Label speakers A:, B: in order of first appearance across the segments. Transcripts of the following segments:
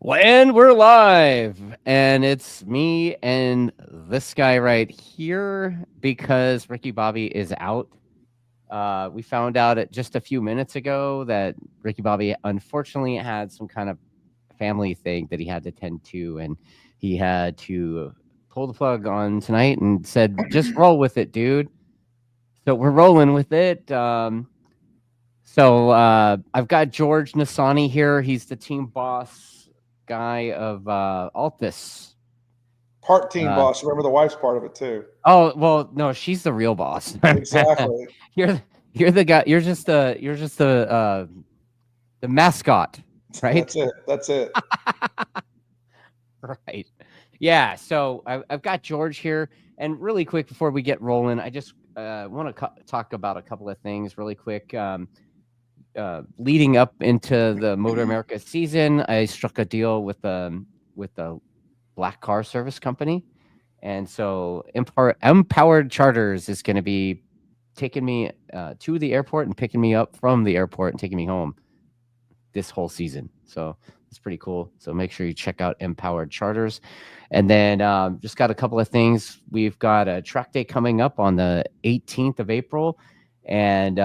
A: And we're live, and it's me and this guy right here because Ricky-Bobby is out. We found out just a few minutes ago that Ricky-Bobby unfortunately had some kind of family thing that he had to tend to, and he had to pull the plug on tonight and said, "Just roll with it, dude." So we're rolling with it. I've got George Nassaney here. He's the team boss guy of Altus.
B: Part team boss. Remember the wife's part of it too.
A: Oh well, no, she's the real boss.
B: Exactly.
A: you're the guy. You're just the mascot, right?
B: That's it.
A: Right. Yeah. So I've got George here, and really quick before we get rolling, I just want to talk about a couple of things really quick. Leading up into the MotoAmerica season, I struck a deal with the black car service company, and so Empowered Charters is going to be taking me to the airport and picking me up from the airport and taking me home this whole season. So it's pretty cool. So make sure you check out Empowered Charters. And then just got a couple of things. We've got a track day coming up on the 18th of April, and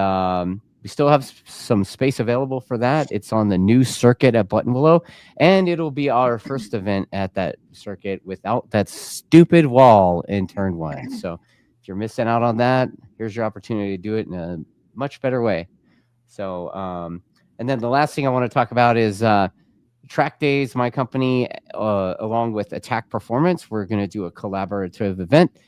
A: we still have some space available for that. It's on the new circuit at Buttonwillow, and it'll be our first event at that circuit without that stupid wall in turn one. So if you're missing out on that, here's your opportunity to do it in a much better way. So, and then the last thing I want to talk about is TrackDaz, my company, along with Attack Performance. We're going to do a collaborative event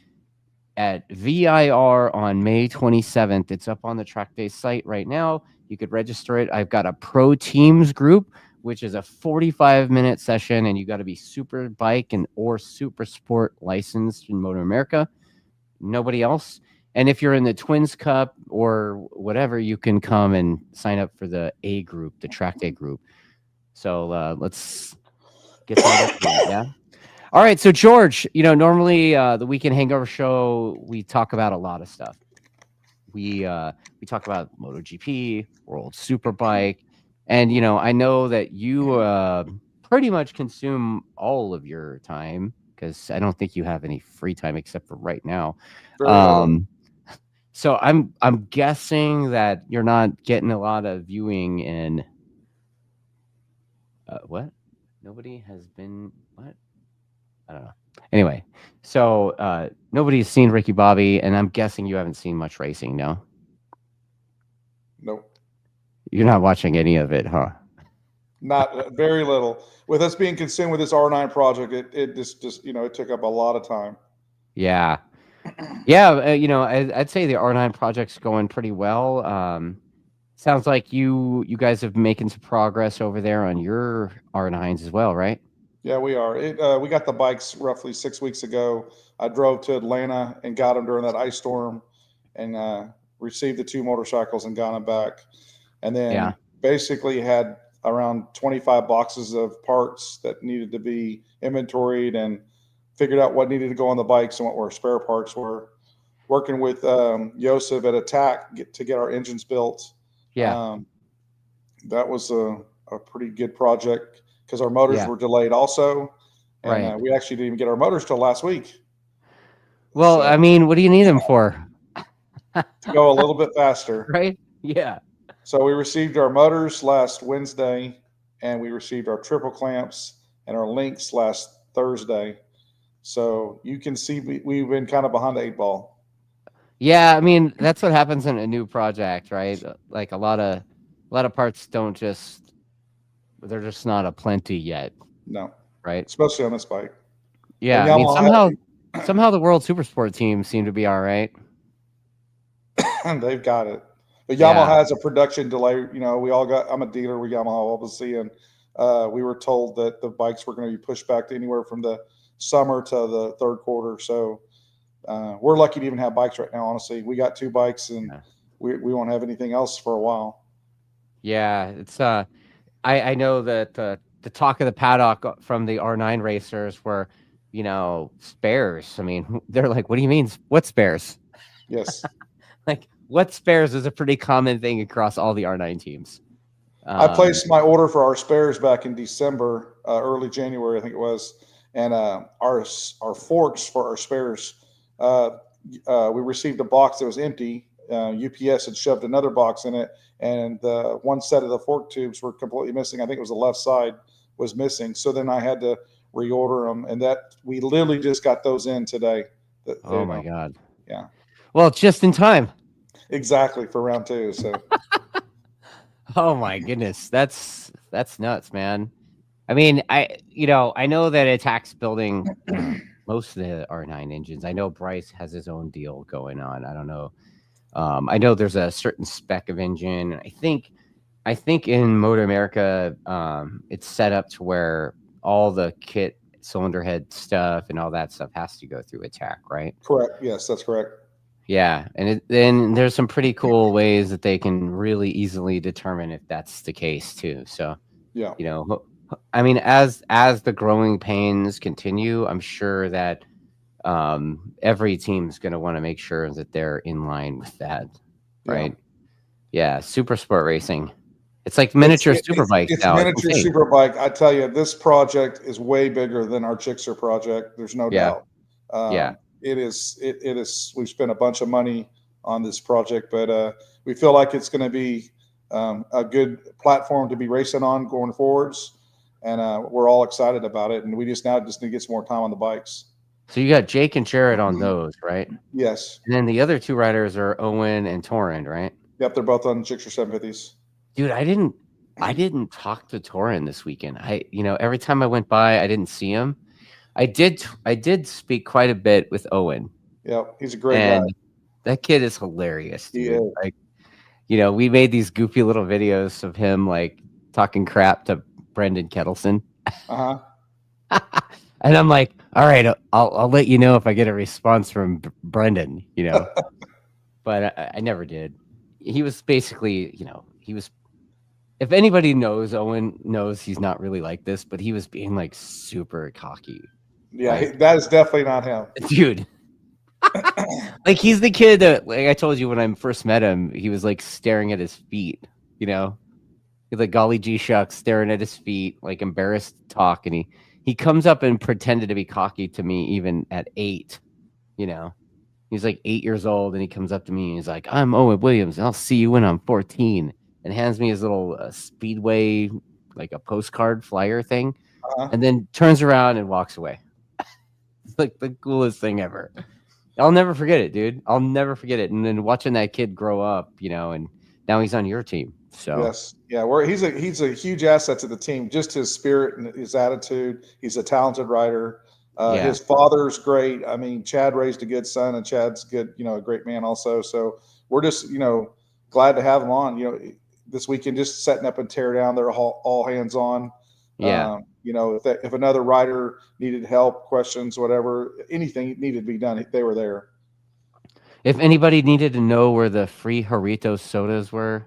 A: at VIR on May 27th. It's up on the TrackDaz site right now. You could register it. I've got a pro teams group, which is a 45-minute session, and you got to be super bike or super sport licensed in MotoAmerica. Nobody else. And if you're in the Twins Cup or whatever, you can come and sign up for the A group, the TrackDaz group. So let's get that up. Yeah. All right, so George, normally the Weekend Hangover show, we talk about a lot of stuff. We talk about MotoGP, World Superbike, and I know that you pretty much consume all of your time because I don't think you have any free time except for right now. So I'm guessing that you're not getting a lot of viewing in. What? Nobody has been what? I don't know. Anyway, so nobody's seen Ricky-Bobby, and I'm guessing you haven't seen much racing, no?
B: Nope.
A: You're not watching any of it, huh?
B: Not very little. With us being consumed with this R9 project, it just it took up a lot of time.
A: Yeah. Yeah, I'd say the R9 project's going pretty well. Sounds like you guys have been making some progress over there on your R9s as well, right?
B: Yeah, we are. We got the bikes roughly 6 weeks ago. I drove to Atlanta and got them during that ice storm, and received the 2 motorcycles and got them back. And then basically had around 25 boxes of parts that needed to be inventoried and figured out what needed to go on the bikes and what were spare parts were. Working with Joseph at Attack to get our engines built.
A: Yeah.
B: That was a pretty good project because our motors were delayed also. And we actually didn't even get our motors till last week.
A: Well, so, I mean, what do you need them for?
B: To go a little bit faster.
A: Right? Yeah.
B: So we received our motors last Wednesday, and we received our triple clamps and our links last Thursday. So you can see we've been kind of behind the 8 ball.
A: Yeah, I mean, that's what happens in a new project, right? Like a lot of parts they're just not aplenty yet.
B: No.
A: Right?
B: Especially on this bike.
A: Yeah, I mean, somehow the World Supersport team seem to be all right.
B: They've got it. But Yamaha has a production delay. I'm a dealer with Yamaha, obviously, and we were told that the bikes were going to be pushed back to anywhere from the summer to the third quarter. So we're lucky to even have bikes right now, honestly. We got 2 bikes, and we won't have anything else for a while.
A: Yeah, it's I know that the talk of the paddock from the R9 racers were, spares. I mean, they're like, what do you mean? What spares?
B: Yes.
A: Like, what spares is a pretty common thing across all the R9 teams.
B: I placed my order for our spares back in December, early January, I think it was, and our forks for our spares. We received a box that was empty. UPS had shoved another box in it, and one set of the fork tubes were completely missing. I think it was the left side was missing. So then I had to reorder them, and that we literally just got those in today.
A: Oh my God.
B: Yeah.
A: Well, it's just in time.
B: Exactly for round 2. So.
A: Oh my goodness. That's nuts, man. I mean, I know that Attack's building most of the R9 engines. I know Bryce has his own deal going on. I don't know. I know there's a certain spec of engine. I think in MotoAmerica, it's set up to where all the kit, cylinder head stuff, and all that stuff has to go through Attack, right?
B: Correct. Yes, that's correct.
A: Yeah, and then there's some pretty cool ways that they can really easily determine if that's the case too. So,
B: yeah,
A: I mean, as the growing pains continue, I'm sure that every team's going to want to make sure that they're in line with that, right? Yeah, super sport racing. It's like miniature superbike.
B: It's miniature superbike. I tell you, this project is way bigger than our Gixxer project. There's no doubt. It is. We've spent a bunch of money on this project, but we feel like it's going to be a good platform to be racing on going forwards, and we're all excited about it. And we just need to get some more time on the bikes.
A: So you got Jake and Jared on those, right?
B: Yes.
A: And then the other two riders are Owen and Torrin, right?
B: Yep, they're both on Gixxer 750s.
A: Dude, I didn't talk to Torrin this weekend. Every time I went by, I didn't see him. I did speak quite a bit with Owen.
B: Yeah, he's a great guy.
A: That kid is hilarious, dude.
B: He is.
A: Like, we made these goofy little videos of him like talking crap to Brendan Kettleson.
B: Uh-huh.
A: And I'm like, all right, I'll let you know if I get a response from Brendan, but I never did. He was basically, if anybody knows, Owen knows he's not really like this, but he was being like super cocky.
B: Yeah, that is definitely not him.
A: Dude. Like, he's the kid that, like I told you when I first met him, he was like staring at his feet, He's like, golly gee shucks, staring at his feet, like embarrassed to talk. And he comes up and pretended to be cocky to me even at 8, He's like 8 years old, and he comes up to me and he's like, I'm Owen Williams, and I'll see you when I'm 14. And hands me his little Speedway, like a postcard flyer thing, and then turns around and walks away. It's like the coolest thing ever. I'll never forget it, dude. I'll never forget it. And then watching that kid grow up, and now he's on your team. So
B: yes, yeah, he's a huge asset to the team. Just his spirit and his attitude. He's a talented rider. His father's great. I mean, Chad raised a good son, and Chad's good, a great man also. So we're just, glad to have him on. This weekend, just setting up and tear down. They're all hands on.
A: Yeah.
B: If another rider needed help, questions, whatever, anything needed to be done, they were there.
A: If anybody needed to know where the free Jarritos sodas were,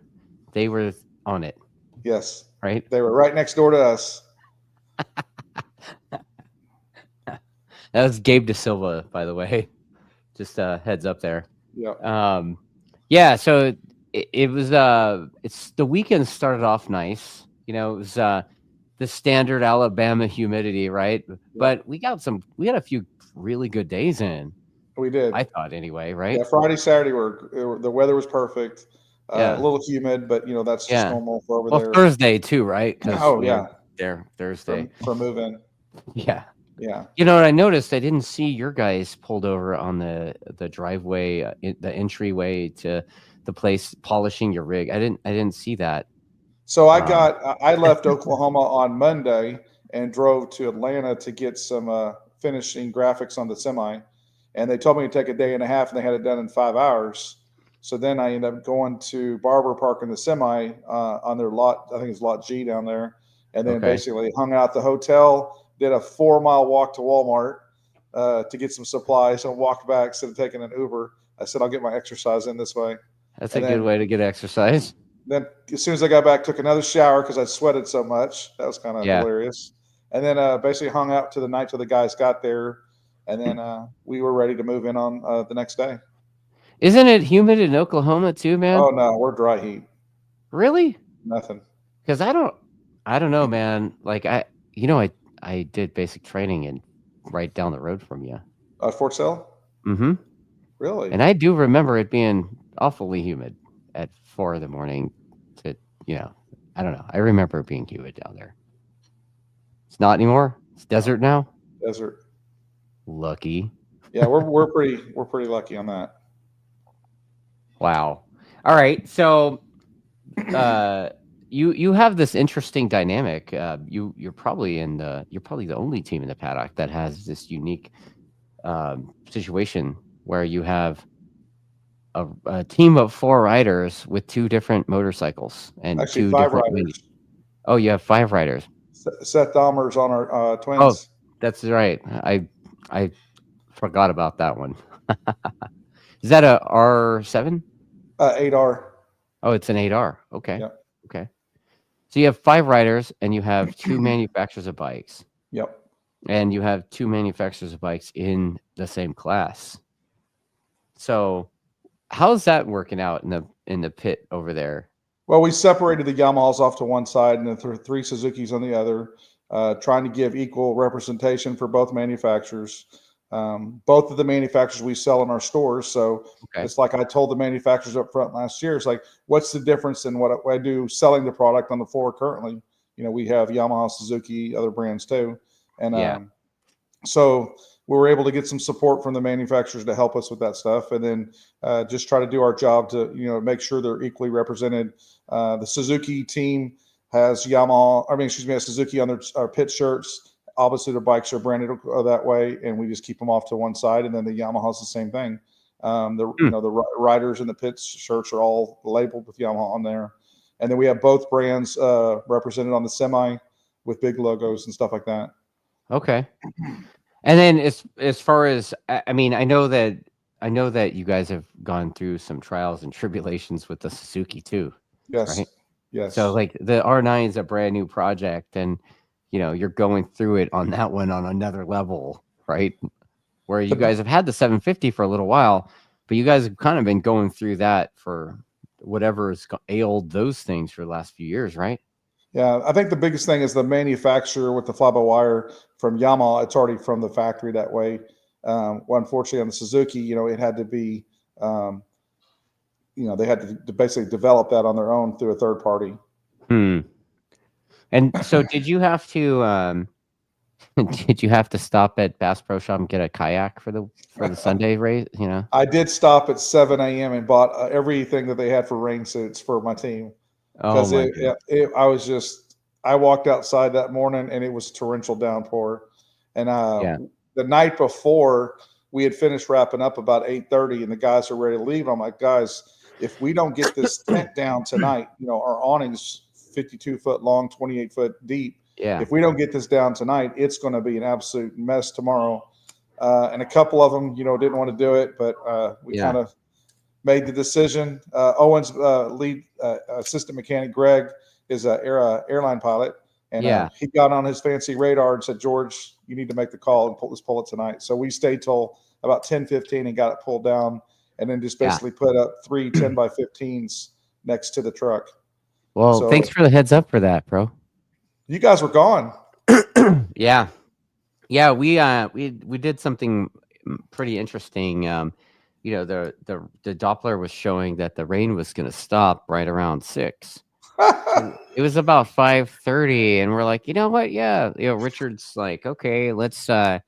A: they were on it.
B: Yes.
A: Right?
B: They were right next door to us.
A: That was Gabe De Silva, by the way. Just heads up there.
B: Yeah.
A: Yeah, so it was the weekend started off nice. It was the standard Alabama humidity, right? Yeah. But we had a few really good days in.
B: We did.
A: I thought anyway, right?
B: Yeah, Friday, Saturday the weather was perfect. A little humid, but that's just normal for over there.
A: Thursday too, right?
B: Oh yeah.
A: There Thursday
B: for move-in.
A: Yeah.
B: Yeah.
A: I noticed I didn't see your guys pulled over on the driveway, the entryway to the place polishing your rig. I didn't see that.
B: So I left Oklahoma on Monday and drove to Atlanta to get some finishing graphics on the semi, and they told me to take a day and a half, and they had it done in 5 hours. So then I ended up going to Barber Park in the semi on their lot. I think it's lot G down there, and then basically hung out at the hotel. Did a 4-mile walk to Walmart to get some supplies, and walked back instead of taking an Uber. I said, I'll get my exercise in this way.
A: That's a good way to get exercise.
B: Then as soon as I got back, took another shower because I sweated so much. That was kind of hilarious. And then basically hung out to the night till the guys got there. And then we were ready to move in on the next day.
A: Isn't it humid in Oklahoma too, man?
B: Oh, no, we're dry heat.
A: Really?
B: Nothing.
A: Because I don't know, man. Like I did basic training in right down the road from you.
B: Fort Sale?
A: Mm-hmm.
B: Really?
A: And I do remember it being awfully humid at 4 a.m. to, I don't know. I remember it being humid down there. It's not anymore. It's desert now.
B: Desert.
A: Lucky.
B: Yeah, we're pretty lucky on that.
A: Wow. All right. So, you have this interesting dynamic. You're probably the only team in the paddock that has this unique situation where you have a team of 4 riders with 2 different motorcycles and
B: Actually,
A: 2
B: 5
A: different
B: riders.
A: Oh, you have 5 riders.
B: Seth Dahmer's on our
A: Oh,
B: twins.
A: that's right. I forgot about that one. Is that a R7?
B: 8R.
A: Oh, it's an 8R. Okay.
B: Yep.
A: Okay. So you have 5 riders and you have 2 manufacturers of bikes.
B: Yep.
A: And you have 2 manufacturers of bikes in the same class. So how's that working out in the pit over there?
B: Well, we separated the Yamahas off to one side and the 3 Suzukis on the other, trying to give equal representation for both manufacturers. Both of the manufacturers we sell in our stores. So It's like I told the manufacturers up front last year, it's like, what's the difference in what I do selling the product on the floor currently? We have Yamaha, Suzuki, other brands too. And so we were able to get some support from the manufacturers to help us with that stuff. And then just try to do our job to, make sure they're equally represented. The Suzuki team has Suzuki on their pit shirts. Obviously, their bikes are branded that way, and we just keep them off to one side. And then the Yamaha's the same thing. The riders in the pits shirts are all labeled with Yamaha on there. And then we have both brands represented on the semi with big logos and stuff like that.
A: Okay. And then as far as I know that you guys have gone through some trials and tribulations with the Suzuki too.
B: Yes.
A: Right?
B: Yes.
A: So like the R9 is a brand new project, and you're going through it on that one on another level, right? Where you guys have had the 750 for a little while, but you guys have kind of been going through that for whatever has ailed those things for the last few years, right?
B: Yeah, I think the biggest thing is the manufacturer with the fly-by-wire from Yamaha. It's already from the factory that way. Well, unfortunately, on the Suzuki, it had to be, they had to basically develop that on their own through a third party.
A: And so, did you have to stop at Bass Pro Shop and get a kayak for the Sunday race?
B: I did stop at 7 a.m. and bought everything that they had for rain suits for my team. Because I walked outside that morning and it was torrential downpour. And the night before, we had finished wrapping up about 8:30 and the guys are ready to leave. I'm like, guys, if we don't get this tent down tonight, our awning's 52 foot long, 28 foot deep.
A: Yeah.
B: If we don't get this down tonight, it's going to be an absolute mess tomorrow. And a couple of them, didn't want to do it, but we kind of made the decision. Owen's lead assistant mechanic, Greg, is an airline pilot. And he got on his fancy radar and said, George, you need to make the call and pull it tonight. So we stayed till about 10:15 and got it pulled down, and then just basically put up 3 10x15s next to the truck.
A: Well, thanks for the heads up for that, bro.
B: You guys were gone.
A: Yeah. We did something pretty interesting. The Doppler was showing that the rain was going to stop right around 6. It was about 5:30, and we're like, you know what? Yeah, Richard's like, okay, let's pack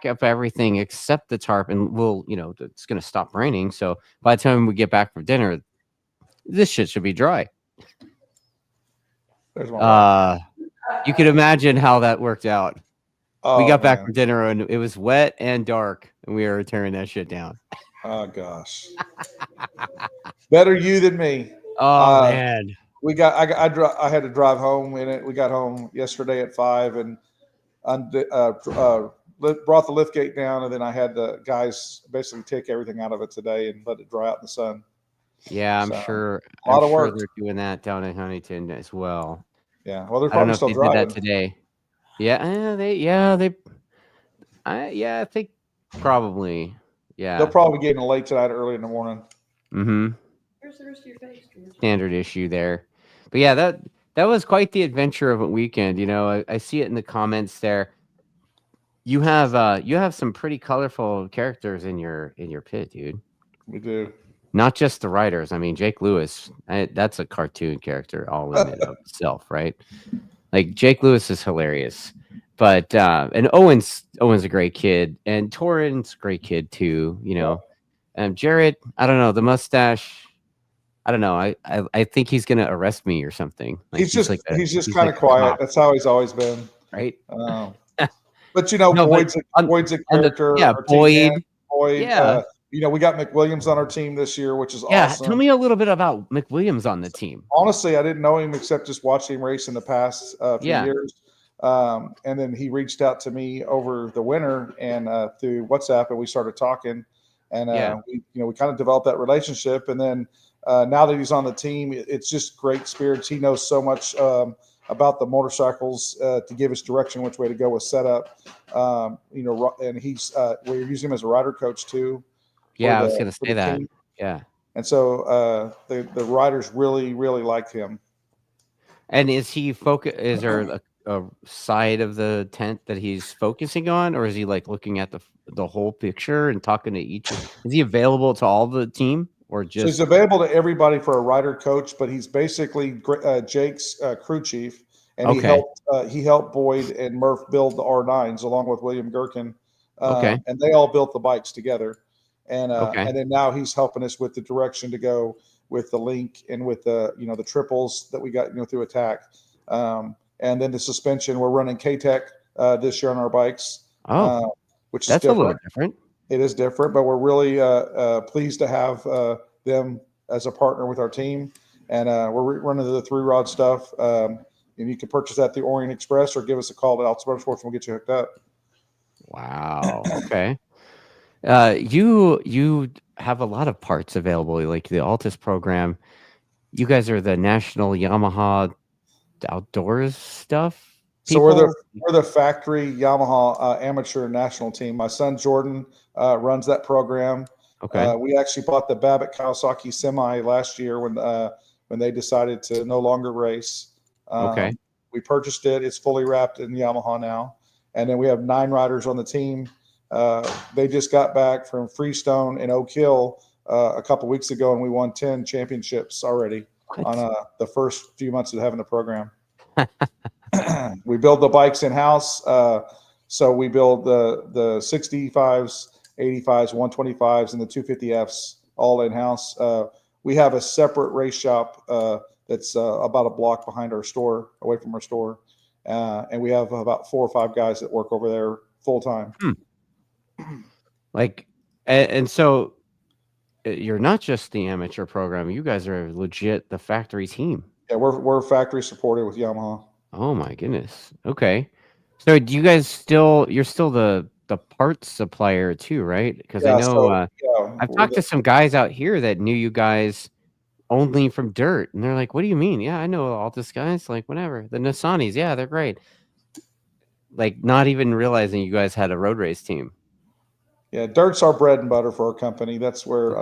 A: up everything except the tarp, and we'll, it's going to stop raining. So by the time we get back from dinner, this shit should be dry. You can imagine how that worked out. We got back from dinner and it was wet and dark, and we were tearing that shit down.
B: Oh gosh, better you than me.
A: Oh man,
B: I had to drive home in it. We got home yesterday at 5 and brought the lift gate down, and then I had the guys basically take everything out of it today and let it dry out in the sun.
A: Yeah, I'm sure they're doing that down in Huntington as well.
B: Yeah, well, they're probably still driving.
A: Did that today. I think probably. Yeah,
B: they'll probably get in late tonight, early in the morning.
A: Mm-hmm. Where's the rest of your face, George? Standard issue there. But yeah, that was quite the adventure of a weekend. You know, I see it in the comments there. You have some pretty colorful characters in your pit, dude.
B: We do.
A: Not just the writers. I mean, Jake Lewis, that's a cartoon character all in and of itself, right? Like Jake Lewis is hilarious. But and Owen's a great kid, and Torrin's a great kid too, you know. Jared, I don't know, the mustache. I don't know. I think he's gonna arrest me or something. Like,
B: he's just kind of
A: like
B: quiet. That's how he's always been,
A: right?
B: But you know,
A: No,
B: Boyd's a character.
A: Boyd.
B: Boyd.
A: Yeah.
B: You know, we got McWilliams on our team this year, which is
A: Yeah,
B: awesome.
A: tell me a little bit about McWilliams on the team.
B: Honestly, I didn't know him except just watching him race in the past few years. And then he reached out to me over the winter and through WhatsApp, and we started talking. And we kind of developed that relationship. And then now that he's on the team, it's just great spirits. He knows so much about the motorcycles to give us direction which way to go with setup. And we're using him as a rider coach too.
A: Yeah, I was going to say that. Team. Yeah.
B: And so the riders really, really like him.
A: And is he is there a side of the tent that he's focusing on, or is he like looking at the whole picture and talking to each? Is he available to all the team, or just?
B: So he's available to everybody for a rider coach, but he's basically Jake's crew chief, and he helped Boyd and Murph build the R9s along with William Gherkin. And they all built the bikes together. And then now he's helping us with the direction to go with the link and with the triples that we got through Attack, and then the suspension. We're running K-Tech this year on our bikes, which is different.
A: A little different.
B: It is different, but we're really pleased to have them as a partner with our team, and we're running the 3-rod stuff. And you can purchase that through Orient Express or give us a call at Altus Motorsports and we'll get you hooked up.
A: Wow. Okay. You have a lot of parts available, like the Altus program. You guys are the national Yamaha outdoors stuff.
B: People? So we're the factory Yamaha amateur national team. My son Jordan runs that program.
A: Okay.
B: We actually bought the Babbitt Kawasaki semi last year when they decided to no longer race. We purchased it. It's fully wrapped in Yamaha now, and then we have 9 riders on the team. They just got back from Freestone and Oak Hill a couple weeks ago, and we won 10 championships already on the first few months of having the program. We build the bikes in-house. So we build the 65s, 85s, 125s, and the 250Fs all in-house. We have a separate race shop that's about a block behind our store, away from our store. And we have about 4 or 5 guys that work over there full-time.
A: Like, and so you're not just the amateur program. You guys are legit the factory team.
B: Yeah, we're factory supported with Yamaha.
A: Oh my goodness. Okay. So do you guys you're still the parts supplier too, right? Because I know I've talked to some guys out here that knew you guys only from dirt, and they're like, "What do you mean?" Yeah, I know all this guys. Like, whatever. The Nassaneys, yeah, they're great. Like, not even realizing you guys had a road race team.
B: Yeah, dirt's our bread and butter for our company. That's where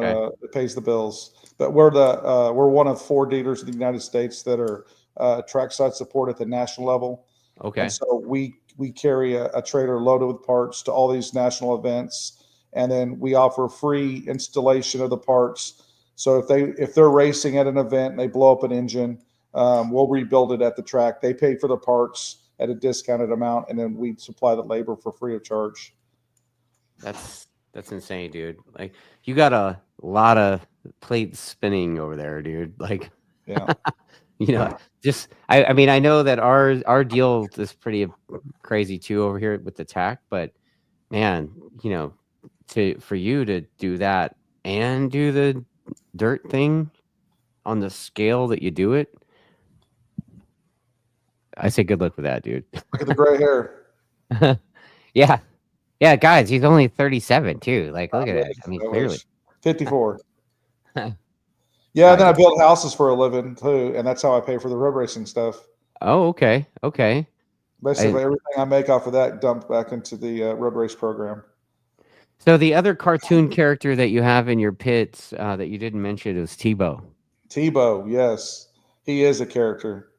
B: it pays the bills. But we're one of 4 dealers in the United States that are trackside support at the national level.
A: Okay.
B: And so we carry a trailer loaded with parts to all these national events, and then we offer free installation of the parts. So if they're racing at an event and they blow up an engine, we'll rebuild it at the track. They pay for the parts at a discounted amount, and then we supply the labor for free of charge.
A: That's insane, dude. Like, you got a lot of plates spinning over there, dude. Like,
B: yeah.
A: Just I mean, I know that our deal is pretty crazy too over here with the TAC, but man, for you to do that and do the dirt thing on the scale that you do it, I say good luck with that, dude.
B: Look at the gray hair.
A: Yeah, guys, he's only 37 too. Like, look at that. I mean, clearly
B: 54. Yeah, and then I build houses for a living too, and that's how I pay for the road racing stuff.
A: Oh, okay.
B: Basically, everything I make off of that dumped back into the road race program.
A: So the other cartoon character that you have in your pits that you didn't mention is Tebow.
B: Tebow, yes. He is a character.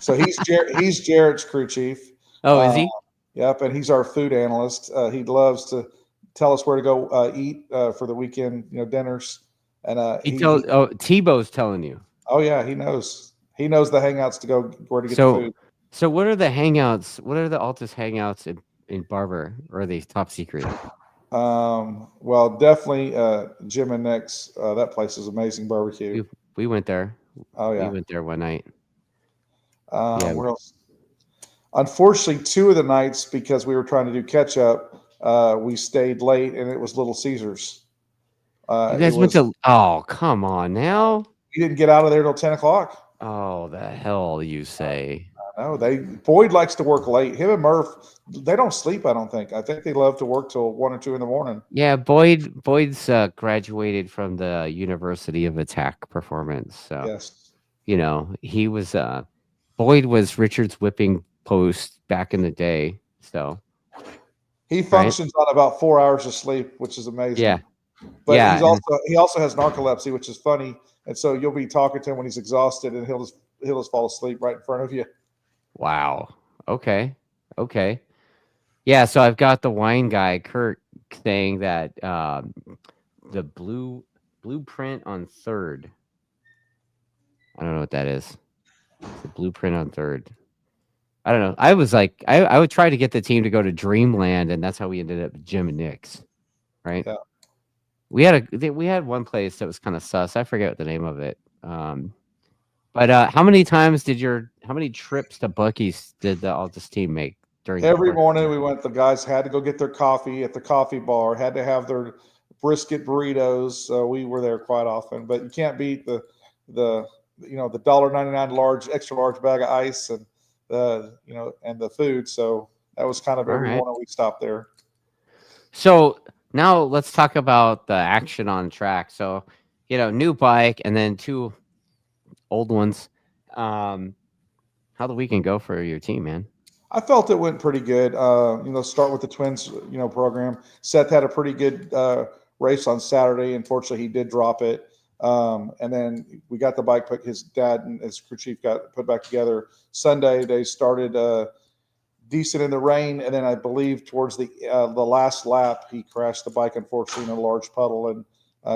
B: So he's Jarrett's crew chief.
A: Oh, is he?
B: Yep, and he's our food analyst. He loves to tell us where to go eat for the weekend, dinners. And
A: Tebow's telling you.
B: Oh yeah, he knows. He knows the hangouts to go where to get the food.
A: So what are the hangouts? What are the Altus hangouts in Barber? Or are they top secret?
B: Well, definitely Jim and Nick's. That place is amazing barbecue.
A: We went there.
B: Oh yeah,
A: we went there one night.
B: Where else? Unfortunately, 2 of the nights, because we were trying to do catch up, we stayed late, and it was Little Caesars.
A: You guys went to? Oh, come on now!
B: You didn't get out of there till 10 o'clock.
A: Oh, the hell you say?
B: No, Boyd likes to work late. Him and Murph, they don't sleep. I don't think. I think they love to work till 1 or 2 in the morning.
A: Yeah, Boyd's graduated from the University of Attack Performance. So
B: yes,
A: he was Boyd was Richard's whipping post back in the day. So
B: he functions on about 4 hours of sleep, which is amazing.
A: Yeah,
B: but he also has narcolepsy, which is funny. And so you'll be talking to him when he's exhausted, and he'll just fall asleep right in front of you.
A: Wow. Okay. Yeah. So I've got the wine guy, Kurt, saying that the blueprint on third. I don't know what that is. The blueprint on third. I don't know. I was like, I would try to get the team to go to Dreamland, and that's how we ended up with Jim and Nick's. Right.
B: Yeah.
A: We had one place that was kind of sus. I forget what the name of it. But how many trips to Buc-ee's did the Altus team make during
B: every morning? We went. The guys had to go get their coffee at the coffee bar. Had to have their brisket burritos. So we were there quite often. But you can't beat the $1.99 extra large bag of ice and the food. So that was kind of every morning we stopped there.
A: So now let's talk about the action on track. So new bike and then 2 old ones. How'd the weekend go for your team, man?
B: I felt it went pretty good. Start with the twins, program. Seth had a pretty good race on Saturday. Unfortunately, he did drop it. And then we got the bike put. His dad and his crew chief got put back together. Sunday they started decent in the rain, and then I believe towards the last lap he crashed the bike, unfortunately, in a large puddle, and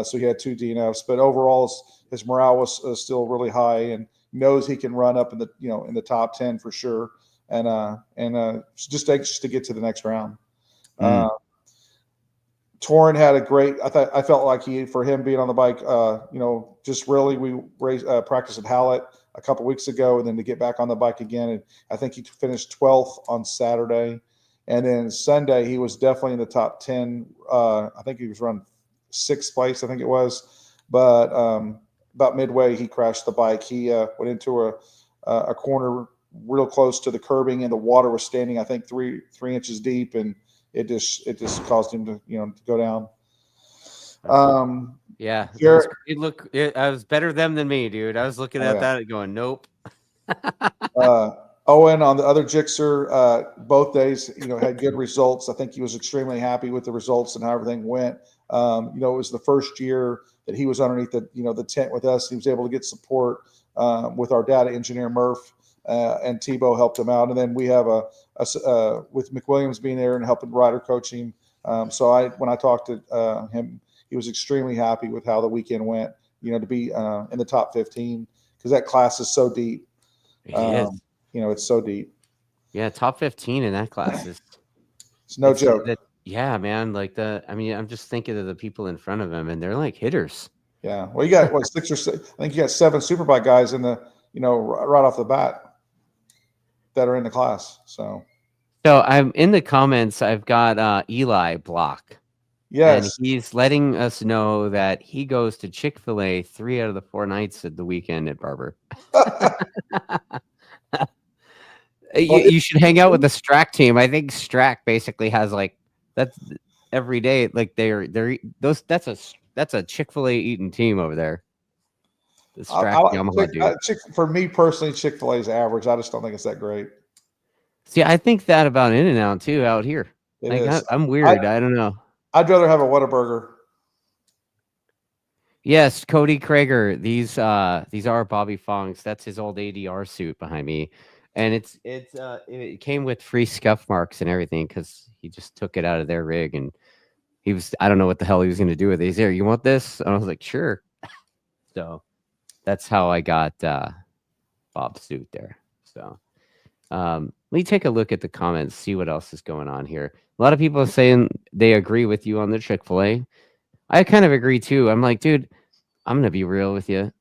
B: so he had 2 DNFs. But overall, his morale was still really high, and knows he can run up in the top 10 for sure, and just anxious to get to the next round. Torin had a great. I felt like for him being on the bike, just really we practiced at Hallett a couple weeks ago, and then to get back on the bike again. And I think he finished 12th on Saturday, and then Sunday he was definitely in the top 10. I think he was running 6th place, I think it was, but about midway he crashed the bike. He went into a corner real close to the curbing, and the water was standing, I think, 3 inches deep, and it just caused him to go down.
A: Yeah, I was better them than me, dude. I was looking at that and going, nope.
B: Owen on the other Gixxer, both days, had good results. I think he was extremely happy with the results and how everything went. It was the first year that he was underneath the tent with us. He was able to get support with our data engineer Murph, and Tebow helped him out. And then we have with McWilliams being there and helping rider coaching. So when I talked to him, he was extremely happy with how the weekend went. To be in the top 15, because that class is so deep. It's so deep.
A: Yeah, top 15 in that class is
B: it's no joke.
A: Yeah, man. I'm just thinking of the people in front of him, and they're like hitters.
B: Yeah. Well, you got 6 or 6. I think you got 7 Superbike guys in the right off the bat that are in the class. So
A: I'm in the comments. I've got Eli Block.
B: Yes.
A: And he's letting us know that he goes to Chick-fil-A 3 out of the 4 nights of the weekend at Barber. You should hang out with the Strack team. I think Strack basically has that's every day. That's a Chick-fil-A eating team over there. The Strack Yamaha dude.
B: For me personally, Chick-fil-A is average. I just don't think it's that great.
A: See, I think that about In-N-Out too out here. I'm weird. I don't know.
B: I'd rather have a Whataburger.
A: Yes, Cody Krager. These are Bobby Fong's. That's his old ADR suit behind me, and it came with free scuff marks and everything because he just took it out of their rig, and I don't know what the hell he was going to do with it. He's here. You want this? And I was like, sure. So that's how I got Bob's suit there. So let me take a look at the comments, see what else is going on here. A lot of people are saying they agree with you on the Chick-fil-A. I kind of agree too. I'm like, dude, I'm gonna be real with you.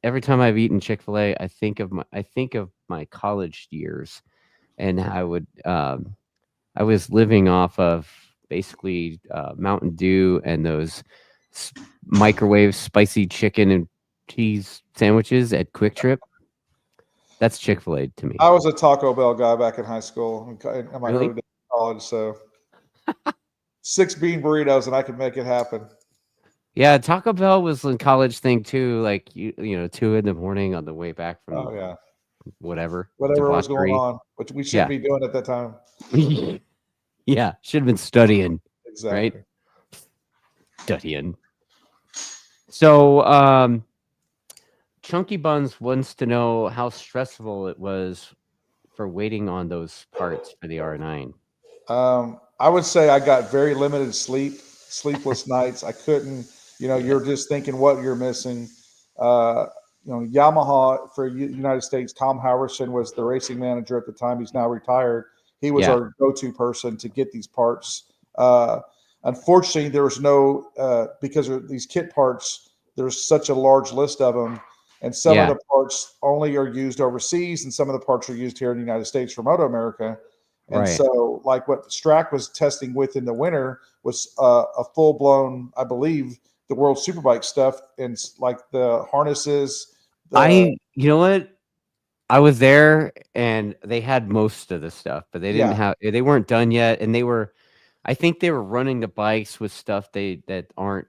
A: Every time I've eaten Chick-fil-A, I think of my college years, and I was living off of basically Mountain Dew and those microwave spicy chicken and cheese sandwiches at Quick Trip. That's Chick-fil-A to me.
B: I was a Taco Bell guy back in high school in my
A: Really?
B: early days of college, so 6 bean burritos and I could make it happen.
A: Yeah, Taco Bell was a college thing too. Like 2 a.m. on the way back from whatever
B: was going on, which we shouldn't be doing at that time.
A: Yeah, should have been studying.
B: Exactly.
A: Right? Studying. So, Chunky Buns wants to know how stressful it was for waiting on those parts for the R9.
B: I would say I got very limited sleepless nights. I couldn't, you're just thinking what you're missing. Yamaha for United States, Tom Howerson was the racing manager at the time. He's now retired. He was our go-to person to get these parts. Unfortunately, there was no, because of these kit parts, there's such a large list of them. And some of the parts only are used overseas, and some of the parts are used here in the United States for MotoAmerica. And so, like what Strack was testing with in the winter was a full-blown, I believe, the World Superbike stuff, and like the harnesses.
A: You know what? I was there, and they had most of the stuff, but they didn't they weren't done yet, and I think they were running the bikes with stuff that aren't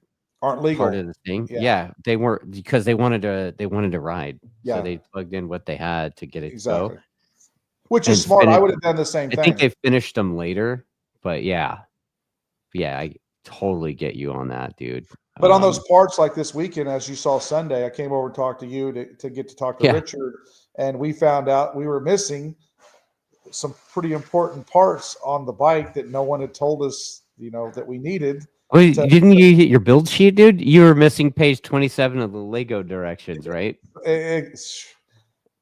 B: legal
A: part of the thing. Yeah, they weren't, because they wanted to ride. Yeah. So they plugged in what they had to get it
B: exactly. Which is smart. I would have done the same thing.
A: I think they finished them later, but yeah, I totally get you on that, dude.
B: But on those parts, like this weekend, as you saw Sunday, I came over to talk to you to get to talk to Richard, and we found out we were missing some pretty important parts on the bike that no one had told us, that we needed.
A: Wait, didn't you hit your build sheet, dude? You were missing page 27 of the Lego directions, right?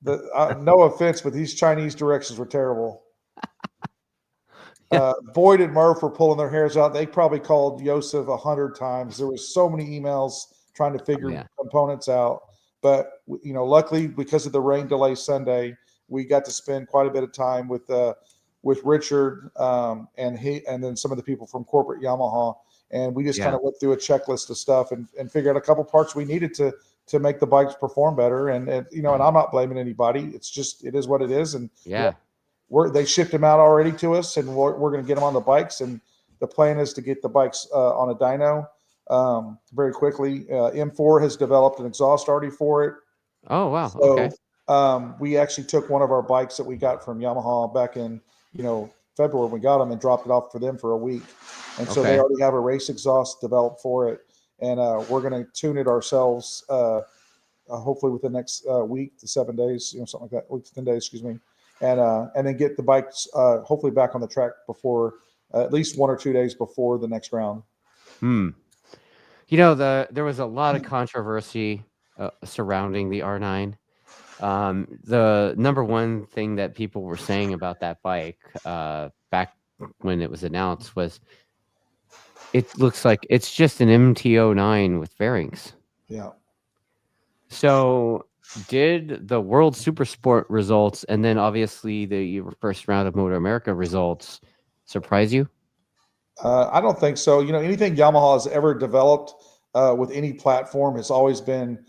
B: No offense, but these Chinese directions were terrible. Boyd and Murph were pulling their hairs out. They probably called Joseph 100 times. There was so many emails trying to figure components out. But luckily, because of the rain delay Sunday, we got to spend quite a bit of time with Richard and then some of the people from corporate Yamaha, and we just kind of went through a checklist of stuff and figured out a couple parts we needed to make the bikes perform better. And and I'm not blaming anybody. It's just, it is what it is. And they shipped them out already to us, and we're going to get them on the bikes. And the plan is to get the bikes on a dyno very quickly. M4 has developed an exhaust already for it.
A: Oh, wow.
B: So, okay. We actually took one of our bikes that we got from Yamaha back in, February when we got them, and dropped it off for them for a week. And so they already have a race exhaust developed for it. And we're going to tune it ourselves, hopefully within the next week to 7 days, something like that, week to 10 days, excuse me. And then get the bikes hopefully back on the track before at least 1 or 2 days before the next round.
A: There was a lot of controversy surrounding the R9. The number one thing that people were saying about that bike back when it was announced was, it looks like it's just an MT-09 with fairings.
B: Yeah.
A: So did the World Supersport results, and then obviously the first round of MotoAmerica results, surprise you?
B: I don't think so. Anything Yamaha has ever developed with any platform has always been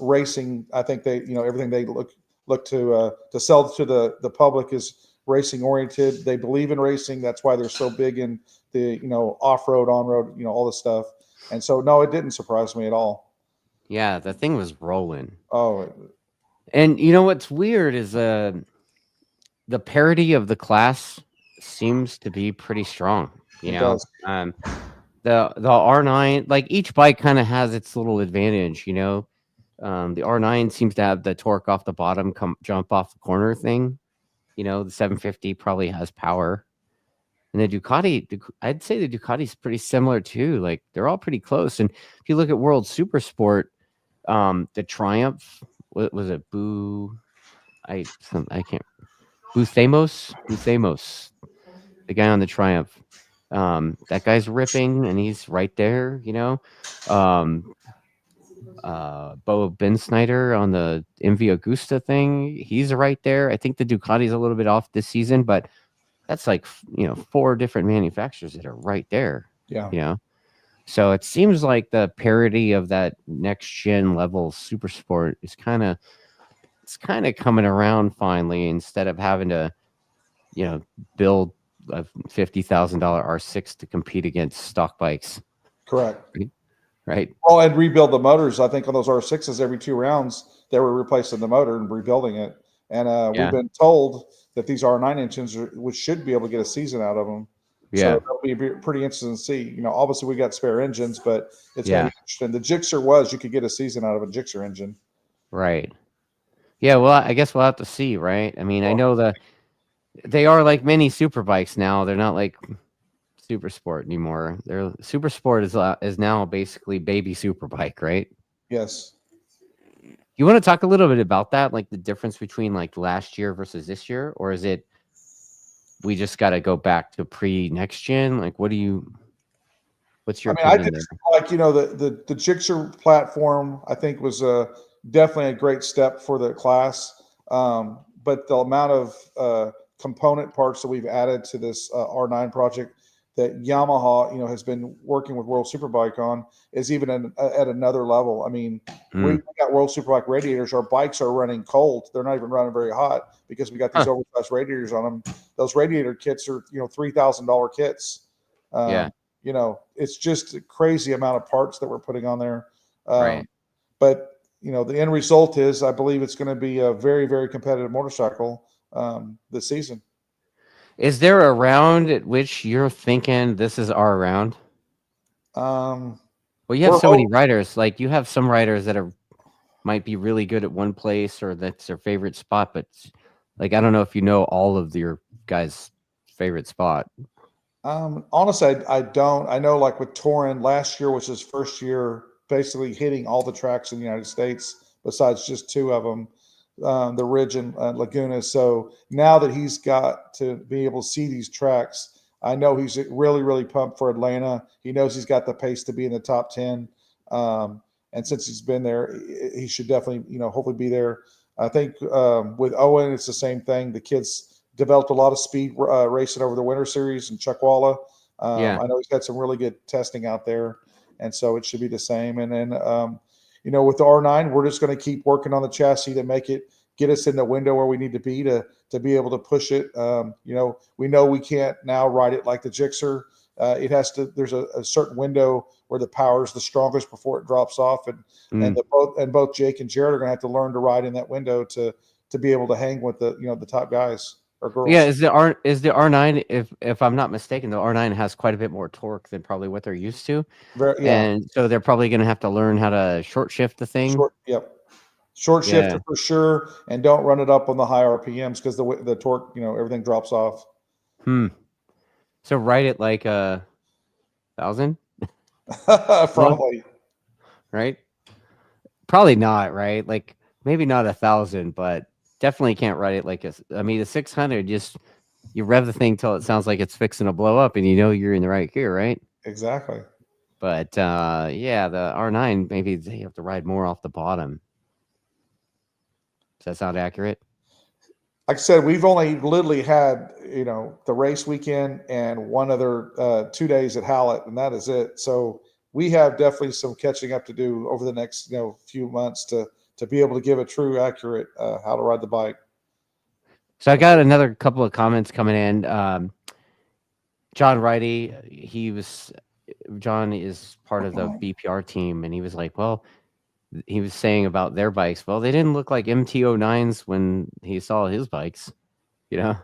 B: racing. I think they, everything they look to sell to the public is racing oriented. They believe in racing. That's why they're so big in the, off-road, on-road, all this stuff. And so, no, it didn't surprise me at all.
A: Yeah, the thing was rolling.
B: Oh,
A: and what's weird is the parity of the class seems to be pretty strong. the R9, like each bike kind of has its little advantage, you know. The R9 seems to have the torque off the bottom, jump off the corner thing. You know, the 750 probably has power. And the Ducati, I'd say the Ducati's pretty similar too. Like they're all pretty close. And if you look at World Supersport, the Triumph, what was it? I can't. Buthemos, the guy on the Triumph. That guy's ripping, and he's right there. You know, Bo Ben Snyder on the MV Augusta thing, he's right there. I think the Ducati's a little bit off this season, but that's like, you know, 4 different manufacturers that are right there.
B: Yeah.
A: You know, so it seems like the parity of that next gen level super sport is kind of coming around finally, instead of having to, you know, build a $50,000 R6 to compete against stock bikes.
B: Correct.
A: Right.
B: Oh, and rebuild the motors. I think on those R6s, every 2 rounds, they were replacing the motor and rebuilding it. And we've been told that these R9 engines which should be able to get a season out of them.
A: Yeah.
B: So that'll be pretty interesting to see. You know, obviously we got spare engines, but it's going to be interesting. The Gixxer was, you could get a season out of a Gixxer engine.
A: Right. Yeah. Well, I guess we'll have to see. Right. I mean, I know they are like mini super bikes now. They're not like super sport anymore. Their super sport is now basically baby super bike, right?
B: Yes.
A: You want to talk a little bit about that, like the difference between like last year versus this year, or is it we just got to go back to next gen? Like, what's your opinion?
B: I just like, you know, the Gixxer platform, I think was definitely a great step for the class. But the amount of component parts that we've added to this R9 project that Yamaha, you know, has been working with World Superbike on is even at another level. I mean, we got World Superbike radiators. Our bikes are running cold. They're not even running very hot because we got these oversized radiators on them. Those radiator kits are, you know, $3,000 kits. You know, it's just a crazy amount of parts that we're putting on there.
A: Right.
B: But, you know, the end result is I believe it's going to be a very, very competitive motorcycle this season.
A: Is there a round at which you're thinking this is our round? Well, you have so many riders. Like you have some riders that might be really good at one place or that's their favorite spot, but like I don't know if you know all of your guys' favorite spot.
B: Honestly, I don't. I know like with Torin, last year was his first year basically hitting all the tracks in the United States besides just 2 of them. The Ridge and Laguna. So now that he's got to be able to see these tracks, I know he's really, really pumped for Atlanta. He knows he's got the pace to be in the top 10. And since he's been there, he should definitely, you know, hopefully be there. I think with Owen, it's the same thing. The kids developed a lot of speed racing over the Winter Series in Chuckwalla. I know he's had some really good testing out there. And so it should be the same. And then, you know, with the R9, we're just going to keep working on the chassis to make it get us in the window where we need to be able to push it. You know we can't now ride it like the Gixxer. It has to. There's a certain window where the power is the strongest before it drops off, and both Jake and Jared are going to have to learn to ride in that window to be able to hang with the top guys or girls.
A: Yeah, is the R9, if I'm not mistaken, the R9 has quite a bit more torque than probably what they're used to. And so they're probably going to have to learn how to short shift the thing.
B: Short shifter for sure, and don't run it up on the high RPMs because the torque, you know, everything drops off.
A: So ride it like 1,000?
B: Probably.
A: Right? Probably not, right? Like maybe not 1,000, but definitely can't ride it like the 600, just you rev the thing till it sounds like it's fixing to blow up and you know you're in the right gear, right?
B: Exactly.
A: But the R9, maybe they have to ride more off the bottom. Does that sound accurate?
B: Like I said, we've only literally had, you know, the race weekend and one other 2 days at Hallett, and that is it. So we have definitely some catching up to do over the next, you know, few months to be able to give a true, accurate how to ride the bike.
A: So I got another couple of comments coming in. John Righty, John is part of the BPR team, and he was like, well, he was saying about their bikes, well, they didn't look like MT-09s when he saw his bikes, you know?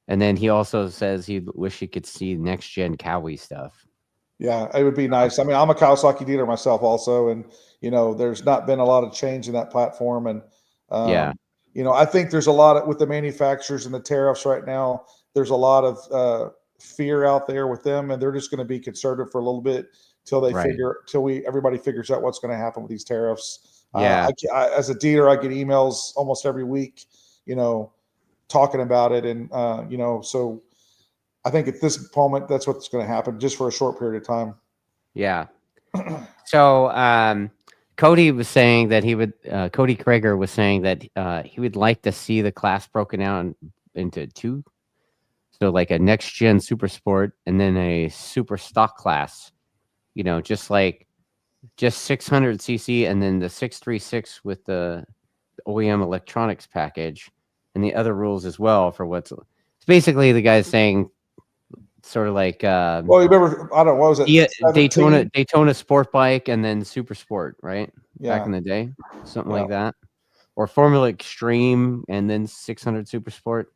A: And then he also says he wish he could see next gen Cowie stuff.
B: Yeah, it would be nice. I mean, I'm a Kawasaki dealer myself also, and there's not been a lot of change in that platform. And I think there's a lot with the manufacturers and the tariffs right now. There's a lot of fear out there with them, and they're just going to be conservative for a little bit till everybody figures out what's going to happen with these tariffs.
A: Yeah.
B: As a dealer, I get emails almost every week, talking about it, and so I think at this moment that's what's going to happen, just for a short period of time.
A: Yeah. So Cody was saying that Cody Krager was saying that he would like to see the class broken down into two. So like a next gen super sport and then a super stock class, just 600cc and then the 636 with the OEM electronics package and the other rules as well for it's basically the guy's saying sort of like
B: well, you remember, I don't know, what was it?
A: Yeah, Daytona sport bike and then super sport, right?
B: Yeah.
A: Back in the day, something like that. Or Formula Extreme and then 600 super sport.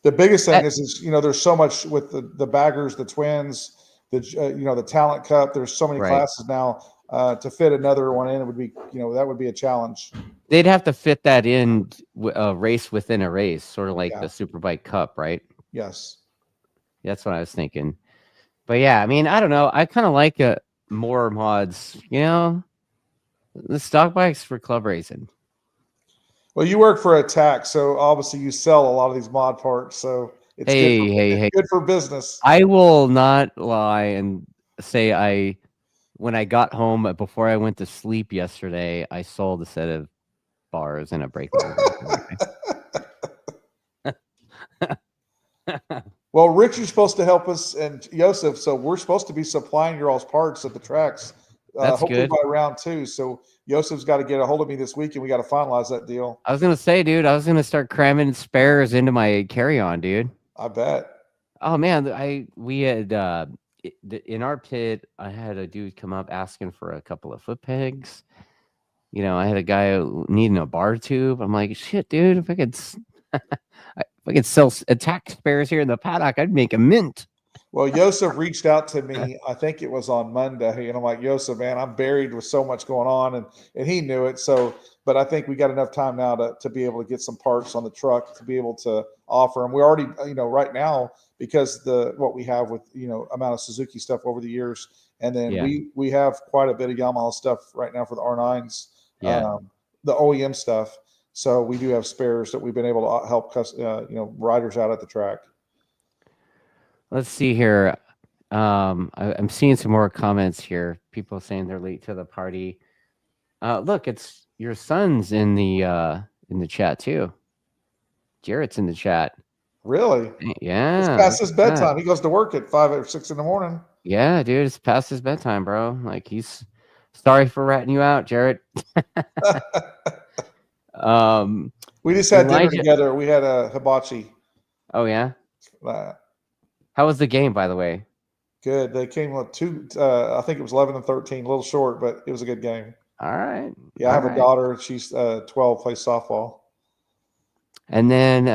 B: The biggest thing is there's so much with the baggers, the twins, the talent cup. There's so many classes now. To fit another one in, it would be, that would be a challenge.
A: They'd have to fit that in a race within a race, sort of like the Superbike Cup, right?
B: Yes.
A: That's what I was thinking. But yeah, I mean, I don't know. I kind of like more mods, the stock bikes for club racing.
B: Well, you work for Attack, so obviously you sell a lot of these mod parts, so it's good for business.
A: I will not lie and say when I got home before I went to sleep yesterday, I sold a set of bars and a brake motor.
B: Well, Richard's supposed to help us and Joseph, so we're supposed to be supplying your all's parts at the tracks.
A: That's
B: hopefully
A: good.
B: By round 2. So Joseph's got to get a hold of me this week, and we got to finalize that deal.
A: I was gonna say, dude, I was gonna start cramming spares into my carry-on, dude.
B: I bet.
A: Oh man, we had in our pit, I had a dude come up asking for a couple of foot pegs. I had a guy needing a bar tube. I'm like, shit, dude, if I could sell Attack spares here in the paddock, I'd make a mint.
B: Well, Joseph reached out to me, I think it was on Monday, and I'm like, Joseph, man, I'm buried with so much going on, and he knew it. So, but I think we got enough time now to be able to get some parts on the truck to be able to offer them. We already, right now, because what we have with, amount of Suzuki stuff over the years, and then we have quite a bit of Yamaha stuff right now for the R9s, the OEM stuff. So we do have spares that we've been able to help riders out at the track.
A: Let's see here. I'm seeing some more comments here. People saying they're late to the party. Look, it's your son's in the chat too. Jarrett's in the chat.
B: Really?
A: Yeah.
B: It's past his bedtime. He goes to work at 5 or 6 in the morning.
A: Yeah, dude, it's past his bedtime, bro. Like, he's sorry for ratting you out, Jarrett.
B: We just had dinner together. We had a hibachi.
A: Oh yeah. How was the game, by the way?
B: Good. They came with 2. I think it was 11 and 13. A little short, but it was a good game.
A: All right.
B: Yeah, I have a daughter. She's 12. Plays softball.
A: And then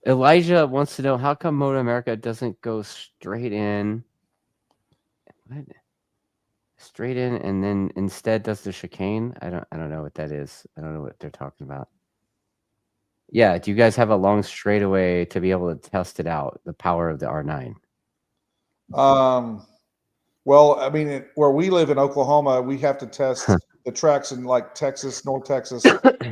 A: Elijah wants to know, how come MotoAmerica doesn't go straight in? What? Straight in and then instead does the chicane? I don't know what that is. I don't know what they're talking about. Yeah, do you guys have a long straightaway to be able to test it out, the power of the R9?
B: Well, I mean, where we live in Oklahoma, we have to test the tracks in like Texas, North Texas,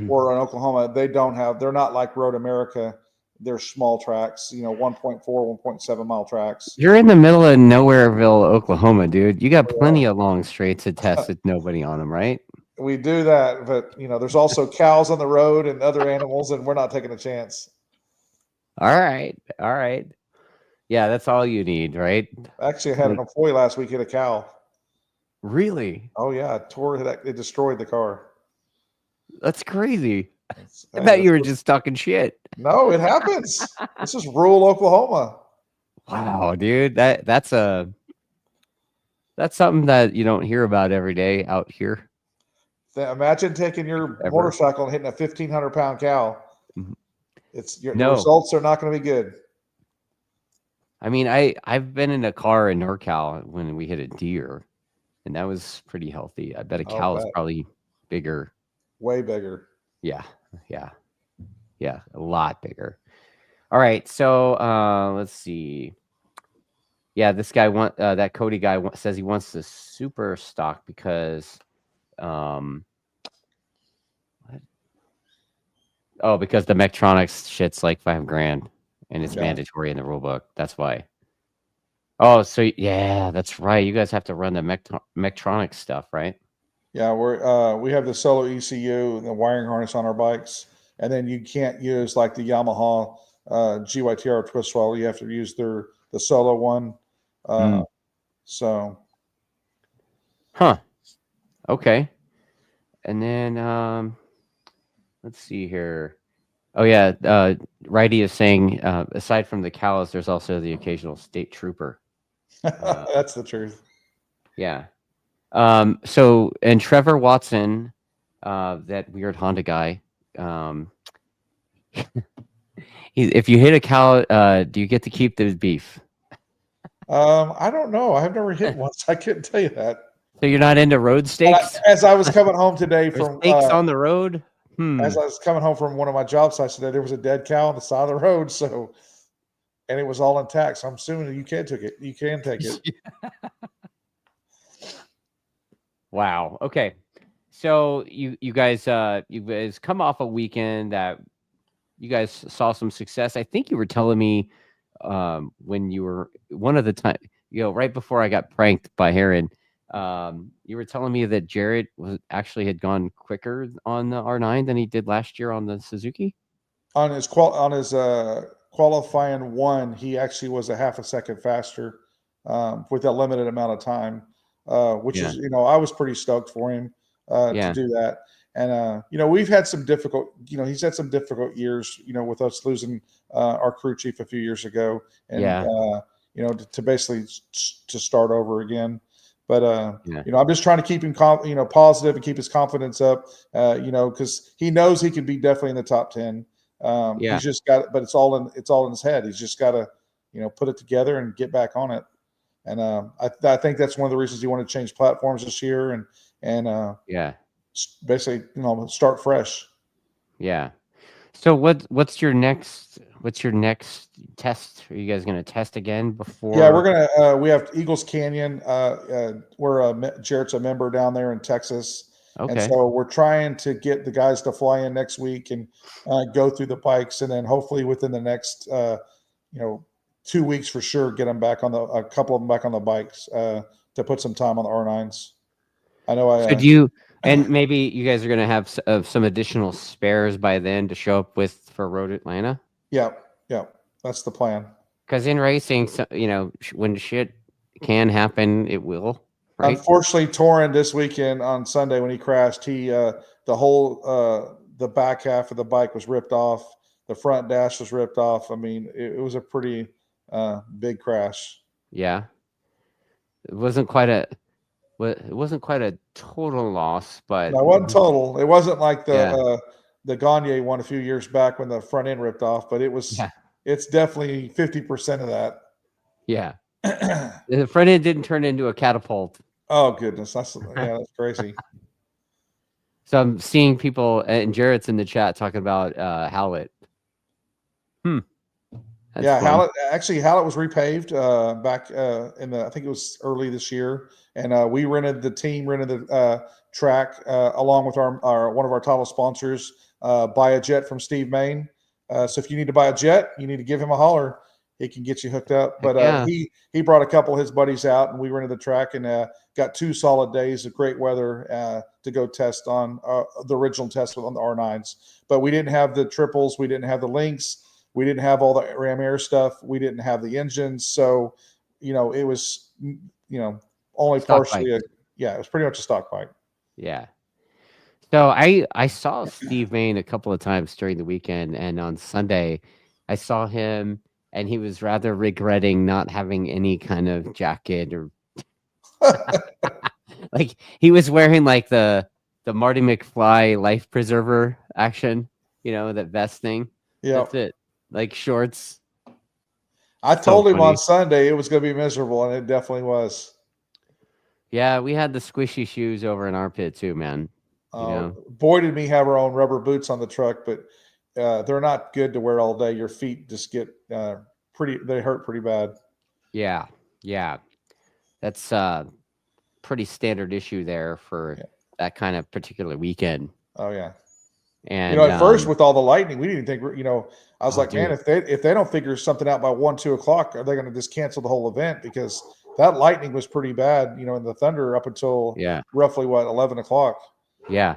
B: or in Oklahoma. They're not like Road America. They're small tracks, 1.4, 1.7 mile tracks.
A: You're in the middle of Nowhereville, Oklahoma, dude. You got plenty of long straights to test with nobody on them, right?
B: We do that, but there's also cows on the road and other animals, and we're not taking a chance.
A: All right. Yeah, that's all you need, right?
B: Actually, I had an employee last week hit a cow.
A: Really?
B: Oh yeah, it destroyed the car.
A: That's crazy. I bet you were just talking shit.
B: No, it happens. This is rural Oklahoma.
A: Wow, dude, that's something that you don't hear about every day out here.
B: Imagine taking your motorcycle and hitting a 1,500-pound cow. The results are not going to be good.
A: I mean, I've been in a car in NorCal when we hit a deer, and that was pretty healthy. I bet a
B: I'll
A: cow is
B: bet.
A: probably bigger.
B: Way bigger.
A: Yeah, yeah, yeah, a lot bigger. All right, so let's see. Yeah, this guy that Cody guy says he wants the super stock because, what? Oh, because the Mectronics shit's like $5,000 and it's mandatory in the rule book. That's why. Oh, so yeah, that's right. You guys have to run the Mectronics stuff, right?
B: Yeah, we have the solo ECU and the wiring harness on our bikes, and then you can't use like the Yamaha GYTR twist wall. You have to use the solo one. So,
A: huh? Okay, and then let's see here. Oh yeah, Righty is saying aside from the cows, there's also the occasional state trooper.
B: that's the truth.
A: Yeah. So and Trevor Watson, that weird Honda guy, if you hit a cow, do you get to keep the beef?
B: I don't know. I've never hit once. I couldn't tell you that.
A: So you're not into road stakes?
B: As I was coming home today from
A: stakes on the road.
B: As I was coming home from one of my job sites today, there was a dead cow on the side of the road. So, and it was all intact. So I'm assuming you can take it. You can take it.
A: Wow. Okay. So you guys come off a weekend that you guys saw some success. I think you were telling me when you were one of the time, right before I got pranked by Heron, you were telling me that Jarrett had gone quicker on the R9 than he did last year on the Suzuki.
B: On his qualifying one, he actually was a half a second faster with a limited amount of time, which is, I was pretty stoked for him to do that. And, we've had some difficult, he's had some difficult years, with us losing our crew chief a few years ago and, to basically to start over again. But, I'm just trying to keep him, positive and keep his confidence up, because he knows he could be definitely in the top 10. He's just got it, but it's all in his head. He's just got to, put it together and get back on it. And I think that's one of the reasons he wanted to change platforms this year and basically, start fresh.
A: Yeah. So what's your next test? Are you guys going to test again before?
B: Yeah, we're gonna. We have Eagles Canyon. Jarrett's a member down there in Texas. Okay. And so we're trying to get the guys to fly in next week and go through the bikes, and then hopefully within the next 2 weeks for sure, get them back on a couple of them back on the bikes to put some time on the R9s. I know.
A: So do you? And maybe you guys are going to have some additional spares by then to show up with for Road Atlanta.
B: Yeah, that's the plan.
A: Because in racing, when shit can happen, it will. Right?
B: Unfortunately, Torin this weekend on Sunday when he crashed, the whole the back half of the bike was ripped off. The front dash was ripped off. I mean, it was a pretty big crash.
A: Yeah, it wasn't quite a total loss, but
B: no, it wasn't total. It wasn't like the Gagne one a few years back when the front end ripped off, but it was. Yeah. It's definitely 50% of that.
A: Yeah, the front end didn't turn into a catapult.
B: Oh goodness, that's crazy.
A: So I'm seeing people, and Jarrett's in the chat talking about Howlett.
B: Howlett was repaved back I think it was early this year, and we rented the track along with our one of our title sponsors, Buy a Jet from Steve Main. So if you need to buy a jet, you need to give him a holler. He can get you hooked up. But he brought a couple of his buddies out, and we rented the track and got 2 solid days of great weather to go test on the original test on the R9s. But we didn't have the triples. We didn't have the links. We didn't have all the Ram Air stuff. We didn't have the engines. So, it was, only stock partially. It was pretty much a stock bike.
A: Yeah. So I saw Steve Main a couple of times during the weekend, and on Sunday I saw him and he was rather regretting not having any kind of jacket or like he was wearing like the Marty McFly life preserver action, that vest thing.
B: Yeah.
A: That's it. Like shorts.
B: I
A: So
B: told him
A: funny.
B: on Sunday it was going to be miserable, and it definitely was.
A: Yeah, we had the squishy shoes over in our pit too, man. You know,
B: Boyd and me have our own rubber boots on the truck, but they're not good to wear all day. Your feet just get they hurt pretty bad.
A: yeah, yeah, that's pretty standard issue there for that kind of particular weekend.
B: Oh yeah.
A: And
B: At first with all the lightning, we didn't think. I was like,
A: dude.
B: man, if they don't figure something out by 1-2 o'clock, are they going to just cancel the whole event? Because that lightning was pretty bad. In the thunder up until roughly 11 o'clock.
A: Yeah.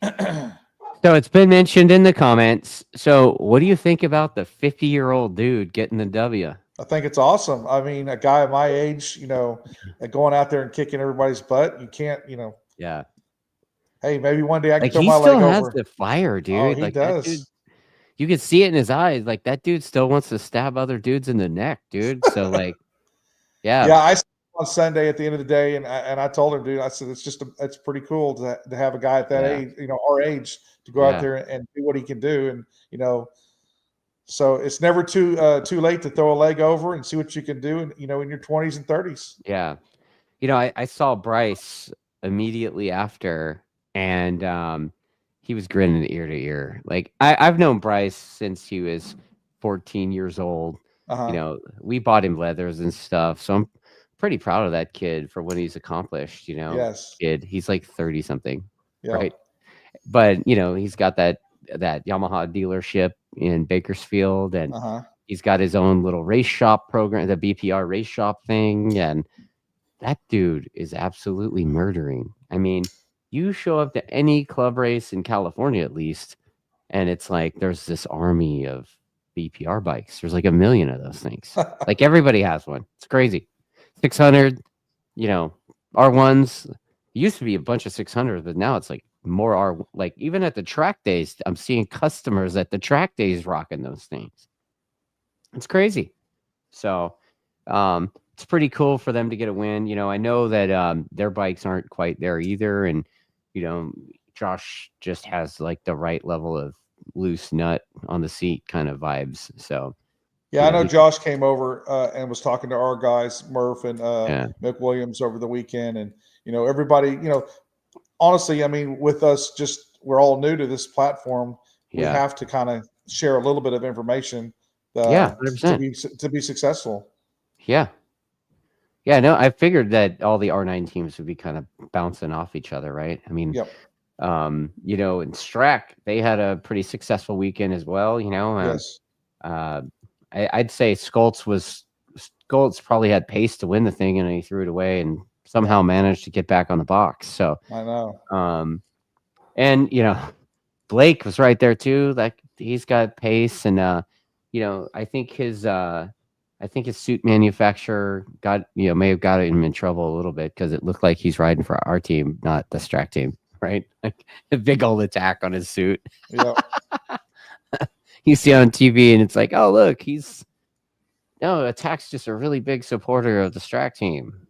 A: So it's been mentioned in the comments. So what do you think about the 50-year-old dude getting the W?
B: I think it's awesome. I mean, a guy of my age, going out there and kicking everybody's butt, you can't,
A: Yeah.
B: Hey, maybe one day I can throw
A: he
B: my
A: still
B: leg
A: has
B: over.
A: the fire, dude.
B: Oh, he
A: like
B: does.
A: That dude, you can see it in his eyes. Like that dude still wants to stab other dudes in the neck, dude. So like, yeah.
B: Yeah, I saw him on Sunday at the end of the day, and I told him, dude, I said it's pretty cool to have a guy at that age, our age, to go out there and do what he can do, and so it's never too late to throw a leg over and see what you can do, and in your 20s and 30s.
A: Yeah. I saw Bryce immediately after, and he was grinning ear to ear. Like I've known Bryce since he was 14 years old. We bought him leathers and stuff, so I'm pretty proud of that kid for what he's accomplished.
B: Yes.
A: Kid, he's like 30 something,
B: right?
A: But he's got that Yamaha dealership in Bakersfield, and he's got his own little race shop program, the BPR race shop thing, and that dude is absolutely murdering. I mean, you show up to any club race in California, at least, and it's like there's this army of BPR bikes. There's like 1 million of those things. Like everybody has one. It's crazy. 600, R1s. It used to be a bunch of 600s, but now it's like more R. Like even at the track days, I'm seeing customers at the track days rocking those things. It's crazy. So, it's pretty cool for them to get a win. I know that their bikes aren't quite there either, and Josh just has like the right level of loose nut on the seat kind of vibes. So
B: I know Josh came over and was talking to our guys, Murph and Mick Williams, over the weekend, and everybody. Honestly, I mean, with us, we're all new to this platform. We have to kind of share a little bit of information.
A: 100%.
B: To be successful.
A: Yeah, no, I figured that all the R9 teams would be kind of bouncing off each other, right? I mean, in Strack, they had a pretty successful weekend as well,
B: Yes.
A: I'd say Skoltz probably had pace to win the thing, and he threw it away and somehow managed to get back on the box. So
B: I know.
A: And Blake was right there too. Like he's got pace, and I think his suit manufacturer may have got him in trouble a little bit because it looked like he's riding for our team, not the Strack team, right? Like a big old attack on his suit.
B: Yeah.
A: You see on TV, and it's like, oh look, Attack's just a really big supporter of the Strack team.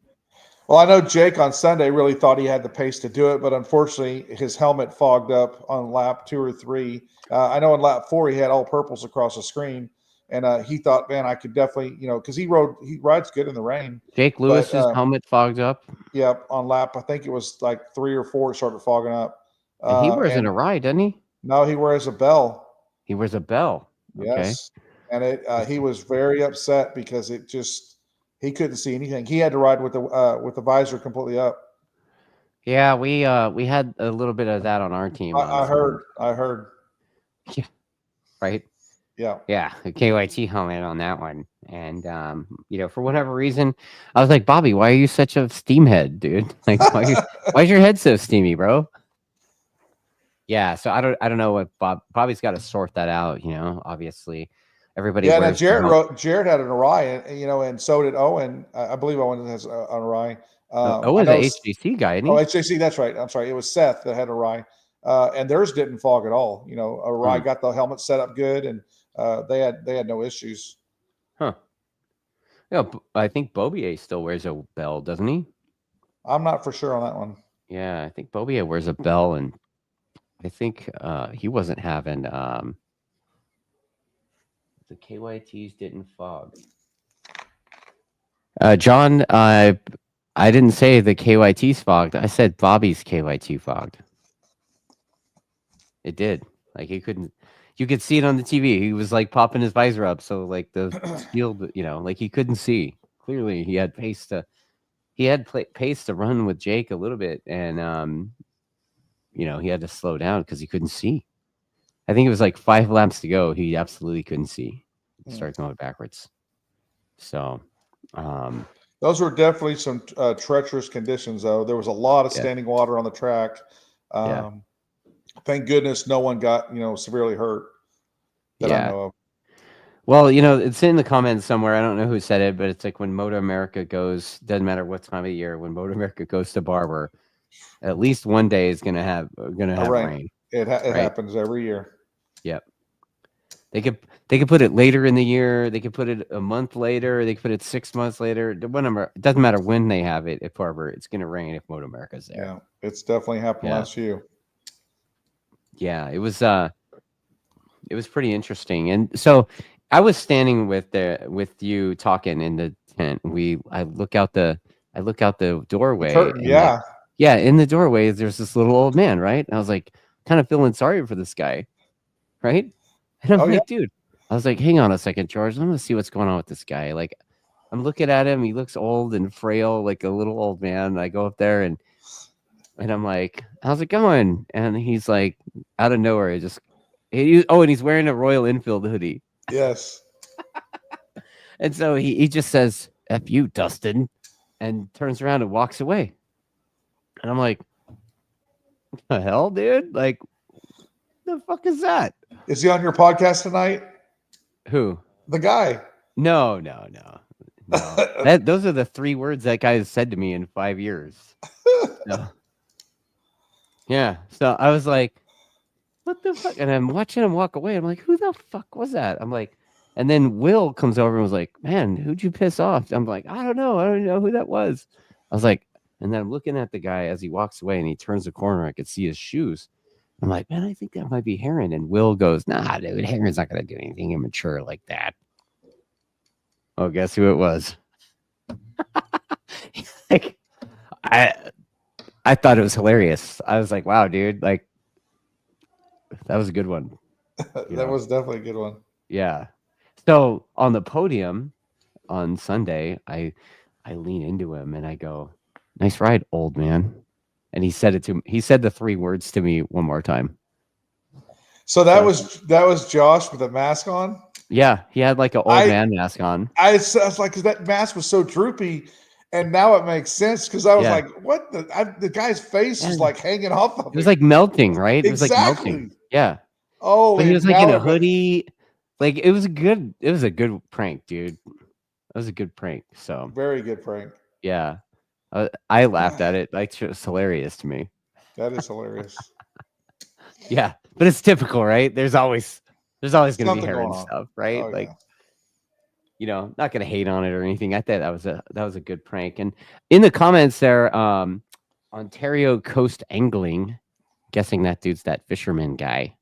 B: Well, I know Jake on Sunday really thought he had the pace to do it, but unfortunately his helmet fogged up on lap 2 or 3. I know in lap 4 he had all purples across the screen, and he thought, man, I could definitely, because he rides good in the rain.
A: Jake Lewis's helmet fogged up.
B: Yep, on lap, I think it was like 3 or 4, it started fogging up.
A: And he wears an Arai, doesn't he?
B: No, he wears a bell.
A: He wears a bell.
B: Yes, okay. And he was very upset because he couldn't see anything. He had to ride with the visor completely up.
A: Yeah, we had a little bit of that on our team.
B: I heard.
A: Yeah. Right.
B: Yeah.
A: Yeah. The KYT helmet on that one. And for whatever reason, I was like, Bobby, why are you such a steamhead, dude? Like why's your head so steamy, bro? Yeah, so I don't know what Bobby's got to sort that out, obviously. Everybody.
B: Yeah, now Jared had an Arai, and so did Owen. I believe Owen has an Arai.
A: Owen's an HJC guy, isn't he?
B: Oh, HJC, that's right. I'm sorry, it was Seth that had Arai, and theirs didn't fog at all. Arai got the helmet set up good, and they had no issues.
A: Huh? Yeah, I think Bobier still wears a bell, doesn't he?
B: I'm not for sure on that one.
A: Yeah, I think Bobier wears a bell, and I think he wasn't having the KYTs didn't fog. John, I didn't say the KYT's fogged. I said Bobby's KYT fogged. It did. Like he couldn't. You could see it on the TV. He was like popping his visor up, so like the field, like he couldn't see. Clearly, he had pace to. He had pace to run with Jake a little bit, and he had to slow down because he couldn't see. I think it was like 5 laps to go. He absolutely couldn't see. He started going backwards. So,
B: those were definitely some treacherous conditions, though. There was a lot of standing water on the track. Thank goodness no one got, severely hurt that I know of.
A: Well, it's in the comments somewhere. I don't know who said it, but it's like when MotoAmerica goes, doesn't matter what time of year, when MotoAmerica goes to Barber, at least one day is gonna have rain.
B: It happens every year.
A: Yep. They could put it later in the year. They could put it a month later. They could put it 6 months later. Whenever, it doesn't matter when they have it at Barber. It's gonna rain if MotoAmerica's there.
B: Yeah, it's definitely happened last few.
A: Yeah, it was pretty interesting. And so I was standing with you talking in the tent. I look out the doorway.
B: Curtain,
A: in the doorway there's this little old man, right? And I was like kind of feeling sorry for this guy, right? And I'm like, dude, I was like, hang on a second, George. I'm gonna see what's going on with this guy. Like, I'm looking at him. He looks old and frail, like a little old man. I go up there and I'm like, how's it going? And he's like, out of nowhere, and he's wearing a Royal Enfield hoodie.
B: Yes.
A: And so he just says, F you, Dustin, and turns around and walks away. And I'm like, what the hell, dude? Like, the fuck is that?
B: Is he on your podcast tonight?
A: Who?
B: The guy.
A: No. Those are the 3 words that guy has said to me in 5 years. No. Yeah. So I was like, what the fuck? And I'm watching him walk away. I'm like, who the fuck was that? I'm like, and then Will comes over and was like, man, who'd you piss off? I'm like, I don't know. I don't know who that was. I was like, and then I'm looking at the guy as he walks away and he turns the corner. I could see his shoes. I'm like, man, I think that might be Heron. And Will goes, nah, dude, Heron's not going to do anything immature like that. Oh, guess who it was? Like, I thought it was hilarious. I was like, wow, dude, like, that was a good one.
B: That was definitely a good one.
A: Yeah. So on the podium on Sunday, I lean into him and I go, nice ride, old man. And he said it to me. He said the 3 words to me one more time.
B: So that was Josh with a mask on?
A: Yeah, he had like an old man mask on.
B: I was like, because that mask was so droopy, and now it makes sense because I was like, what? The guy's face was like hanging off of it.
A: It was like melting, right? It was like melting. Yeah. Oh, but he was like in a hoodie. Like it was a good prank, dude. It was a good prank. So
B: very good prank.
A: Yeah. I laughed at it. Like it was hilarious to me.
B: That is hilarious.
A: Yeah, but it's typical, right? There's always going to be hair and stuff, right?
B: Oh,
A: like, not going to hate on it or anything. I thought that was a good prank. And in the comments there, Ontario Coast Angling, guessing that dude's that fisherman guy.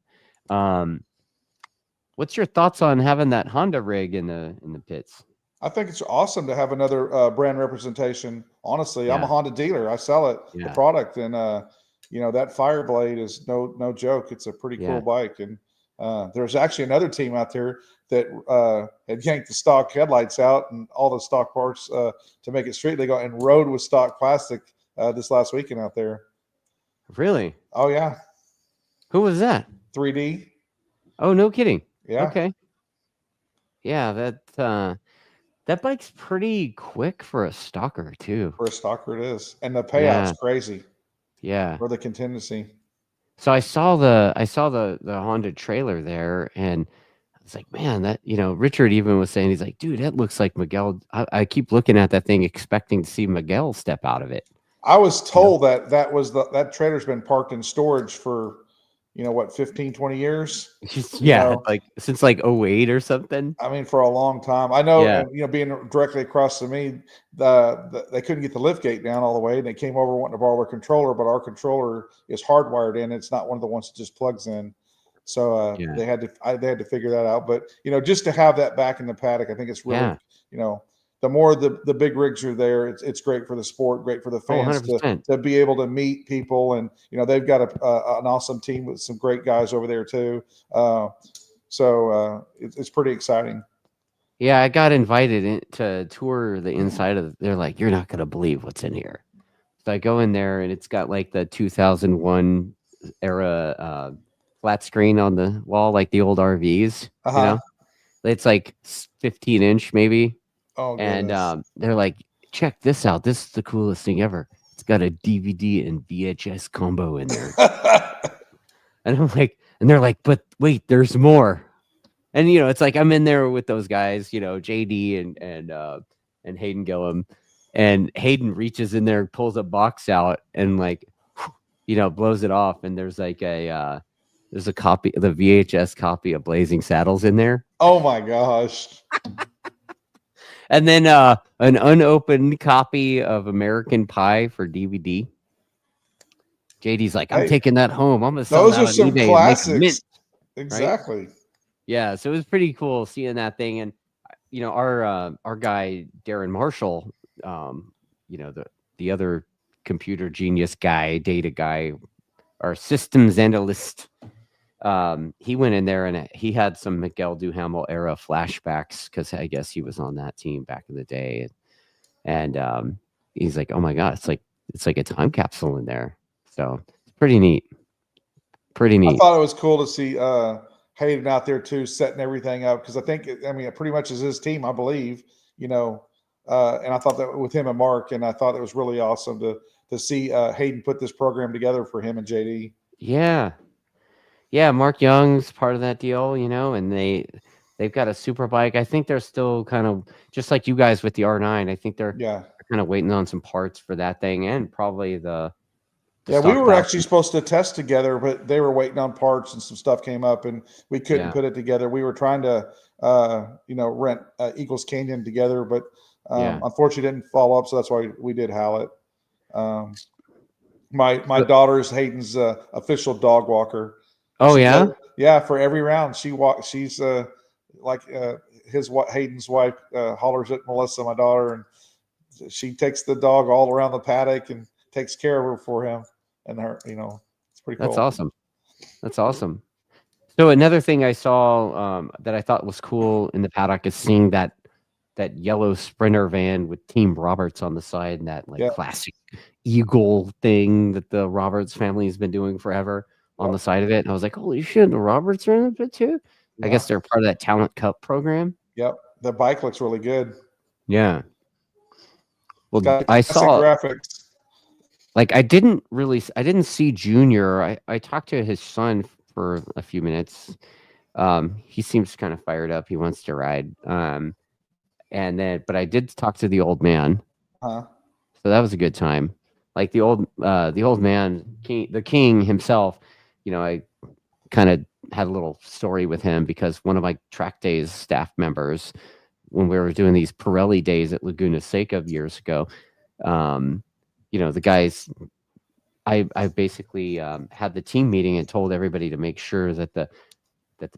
A: What's your thoughts on having that Honda rig in the pits?
B: I think it's awesome to have another brand representation. Honestly, I'm a Honda dealer. I sell it, the product, and that Fireblade is no joke. It's a pretty cool bike, and there's actually another team out there that had yanked the stock headlights out and all the stock parts to make it street legal and rode with stock plastic this last weekend out there.
A: Really?
B: Oh yeah.
A: Who was that?
B: 3D.
A: Oh, no kidding.
B: Yeah.
A: Okay. Yeah, that bike's pretty quick for a stalker too.
B: For a stalker, it is, and the payout's crazy.
A: Yeah.
B: For the contingency.
A: So I saw the Honda trailer there, and I was like, man, that Richard even was saying, he's like, dude, that looks like Miguel. I keep looking at that thing, expecting to see Miguel step out of it.
B: I was told that trailer's been parked in storage for 15, 20 years.
A: Like since like 08 or something.
B: I mean, for a long time. I know, being directly across from me, they couldn't get the lift gate down all the way, and they came over wanting to borrow their controller, but our controller is hardwired in. It's not one of the ones that just plugs in. So they had to figure that out. But just to have that back in the paddock, I think it's really the more the big rigs are there, it's great for the sport, great for the fans to be able to meet people. And, you know, they've got an awesome team with some great guys over there too. So it's pretty exciting.
A: Yeah, I got invited to tour the inside of. They're like, you're not gonna believe what's in here. So I go in there, and it's got like the 2001 era flat screen on the wall, like the old RVs. You know, it's like 15-inch maybe.
B: Oh,
A: and they're like, check this out. This is the coolest thing ever. It's got a DVD and VHS combo in there. And I'm like, and they're like, but wait, there's more. And, you know, it's like I'm in there with those guys, you know, JD and Hayden Gillum. And Hayden reaches in there, pulls a box out, and like, you know, blows it off. And there's like there's a copy, the VHS copy of Blazing Saddles in there.
B: Oh my gosh.
A: And then an unopened copy of American Pie for DVD. JD's like, I'm taking that home. I'm gonna sell that on
B: some
A: eBay
B: classics.
A: And make a mint.
B: Exactly.
A: Right? Yeah, so it was pretty cool seeing that thing. And you know, our guy Darren Marshall, you know, the other computer genius guy, data guy, our systems analyst. He went in there and he had some Miguel Duhamel era flashbacks because I guess he was on that team back in the day. And he's like, oh my God, it's like a time capsule in there. So it's pretty neat. Pretty neat.
B: I thought it was cool to see Hayden out there too, setting everything up, because I think it pretty much is his team, I believe, you know. And I thought that with him and Mark, and I thought it was really awesome to see Hayden put this program together for him and JD.
A: Yeah, Mark Young's part of that deal, you know, and they've got a super bike. I think they're still kind of just like you guys with the R9. I think they're kind of waiting on some parts for that thing, and probably the
B: we were actually supposed to test together, but they were waiting on parts and some stuff came up and we couldn't put it together. We were trying to, you know, rent Eagles Canyon together, but unfortunately didn't follow up. So that's why we did Hallett. My daughter's Hayden's official dog walker.
A: Oh,
B: yeah. For every round she's like Hayden's wife hollers at Melissa, my daughter, and she takes the dog all around the paddock and takes care of her for him and her, you know, it's pretty cool.
A: That's awesome. So another thing I saw that I thought was cool in the paddock is seeing that yellow Sprinter van with Team Roberts on the side, and that classic eagle thing that the Roberts family has been doing forever on the side of it. And I was like, holy shit, the Roberts are in it too? I guess they're part of that Talent Cup program.
B: Yep. The bike looks really good.
A: Yeah. Well, I saw graphics. Like I didn't see Junior. I talked to his son for a few minutes. He seems kind of fired up. He wants to ride. But I did talk to the old man. So that was a good time. Like the old man, the king himself, you know, I kind of had a little story with him because one of my TrackDaz staff members, when we were doing these Pirelli days at Laguna Seca years ago, you know, the guys, I basically had the team meeting and told everybody to make sure that the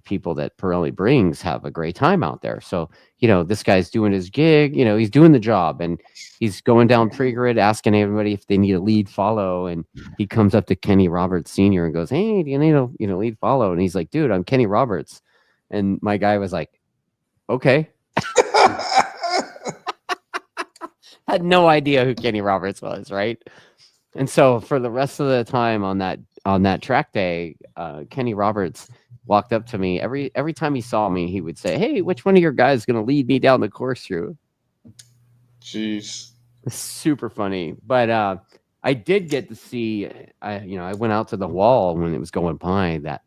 A: people that Pirelli brings have a great time out there. So, you know, this guy's doing his gig, you know, he's doing the job, and he's going down pre-grid asking everybody if they need a lead follow. And he comes up to Kenny Roberts Sr. and goes, hey, do you need a lead follow? And he's like, dude, I'm Kenny Roberts. And my guy was like, okay. Had no idea who Kenny Roberts was, right? And so for the rest of the time on that track day, Kenny Roberts walked up to me every time he saw me. He would say, "Hey, which one of your guys is going to lead me down the course through?"
B: Jeez,
A: super funny. But I did get to see. I went out to the wall when it was going by that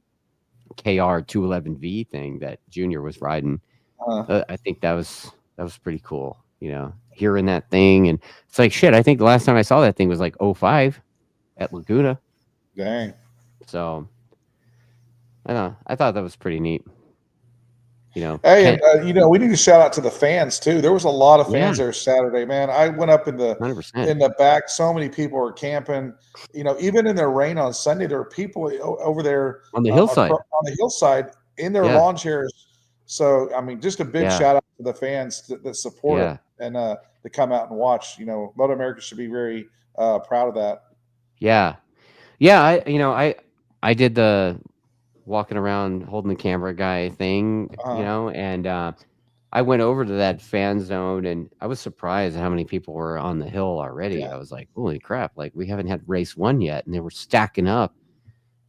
A: KR 211V thing that Junior was riding. I think that was pretty cool. You know, hearing that thing, and it's like shit. I think the last time I saw that thing was like 05 at Laguna.
B: Dang.
A: So I know. I thought that was pretty neat. You know,
B: hey, and, you know, we need to shout out to the fans too. There was a lot of fans there Saturday, man. I went up in the
A: 100%.
B: In the back. So many people were camping. You know, even in the rain on Sunday, there were people over there
A: on the hillside.
B: On the hillside in their lawn chairs, So, I mean, just a big shout out to the fans that support it and to come out and watch. You know, MotoAmerica should be very proud of that.
A: Yeah. I did the walking around holding the camera guy thing, and I went over to that fan zone, and I was surprised at how many people were on the hill already.
B: Yeah.
A: I was like, holy crap, like we haven't had race 1 yet, and they were stacking up.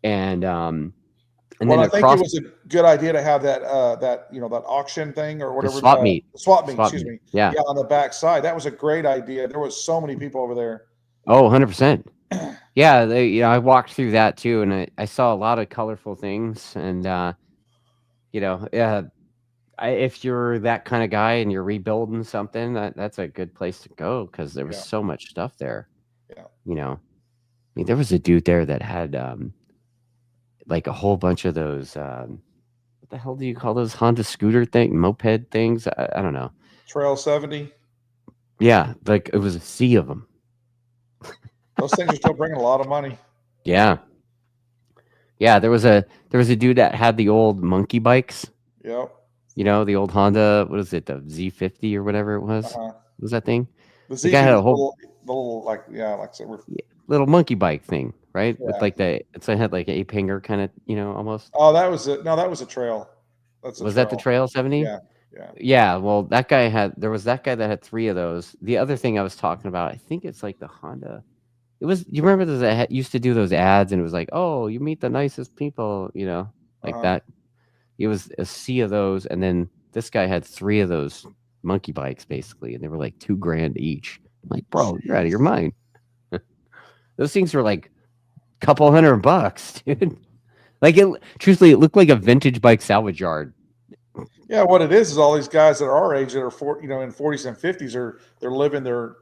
A: And
B: then I think it was a good idea to have that that auction thing or whatever,
A: the swap meet,
B: excuse me, on the back side. That was a great idea. There was so many people over there.
A: Oh, 100%. Yeah, I walked through that too, and I saw a lot of colorful things, and if you're that kind of guy and you're rebuilding something, that's a good place to go, because there was so much stuff there.
B: Yeah.
A: I mean, there was a dude there that had like a whole bunch of those what the hell do you call those Honda scooter moped things? I don't know.
B: Trail 70.
A: Yeah, like it was a sea of them.
B: Those things are still bringing a lot of money.
A: Yeah. There was a dude that had the old monkey bikes.
B: Yep.
A: The old Honda, what is it, the Z50 or whatever it was? What was that thing?
B: The guy had a whole
A: little monkey bike thing, right? Yeah. With like it had like an ape hanger kind of, almost.
B: Oh, that was it. No, that was a trail.
A: Was that the Trail 70?
B: Yeah.
A: Yeah. Well, there was that guy that had 3 of those. The other thing I was talking about, I think it's like the Honda. You remember those that used to do those ads, and it was like, oh, you meet the nicest people, like that. It was a sea of those, and then this guy had 3 of those monkey bikes basically, and they were like $2,000 each. I'm like, bro, you're out of your mind. Those things were like a couple $100, dude. Like truthfully, it looked like a vintage bike salvage yard.
B: Yeah, what it is all these guys that are our age that are in 40s and 50s they're living their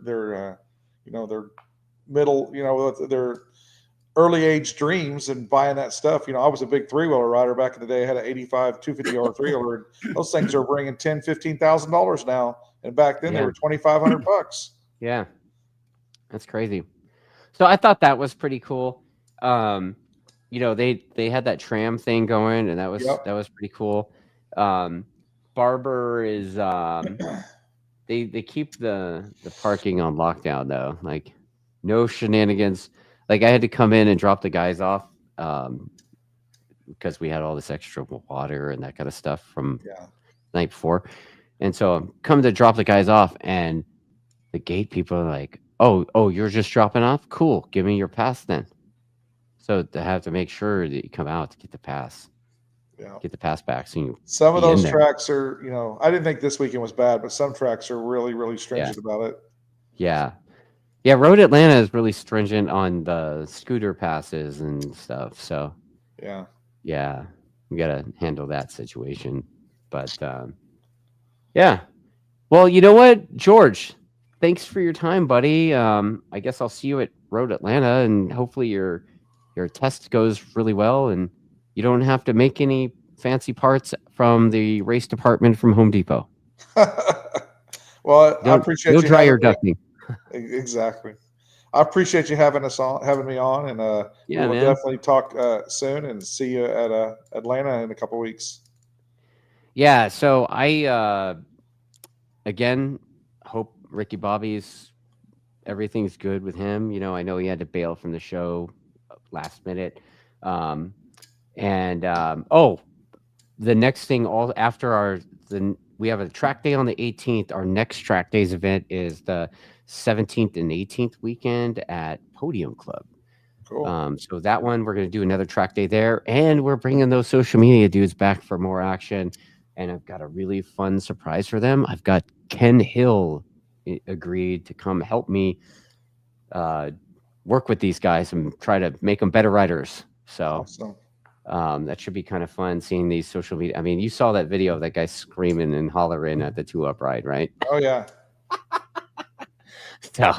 B: middle, their early age dreams and buying that stuff. I was a big 3-wheeler rider back in the day. I had an 85 250R 3-wheeler. Those things are bringing $10,000-$15,000 now, and back then they were $2,500.
A: Yeah, that's crazy. So I thought that was pretty cool. They had that tram thing going, and that was pretty cool. Barber is they keep the parking on lockdown though, like no shenanigans. Like I had to come in and drop the guys off because we had all this extra water and that kind of stuff from the night before. And so I'm coming to drop the guys off, and the gate people are like, oh, you're just dropping off? Cool. Give me your pass then. So to have to make sure that you come out to get the pass. Yeah. Get the pass back. So
B: some of those tracks are, I didn't think this weekend was bad, but some tracks are really, really stringent about it.
A: Yeah. Yeah, Road Atlanta is really stringent on the scooter passes and stuff. So, yeah, we got to handle that situation. But, yeah. Well, you know what, George, thanks for your time, buddy. I guess I'll see you at Road Atlanta, and hopefully your test goes really well, and you don't have to make any fancy parts from the race department from Home Depot.
B: Well, I appreciate you.
A: No dryer ducting.
B: Exactly. I appreciate you having me on, and we'll definitely talk soon, and see you at Atlanta in a couple of weeks.
A: Yeah. So I again hope Ricky-Bobby's everything's good with him. I know he had to bail from the show last minute. The next thing after we have a track day on the 18th. Our next track days event is the 17th and 18th weekend at Podium Club. Cool. So that one, we're going to do another track day there, and we're bringing those social media dudes back for more action. And I've got a really fun surprise for them. I've got Ken Hill agreed to come help me work with these guys and try to make them better riders. So awesome. That should be kind of fun seeing these social media. I mean, you saw that video of that guy screaming and hollering at the 2-up ride, right?
B: Oh, yeah.
A: So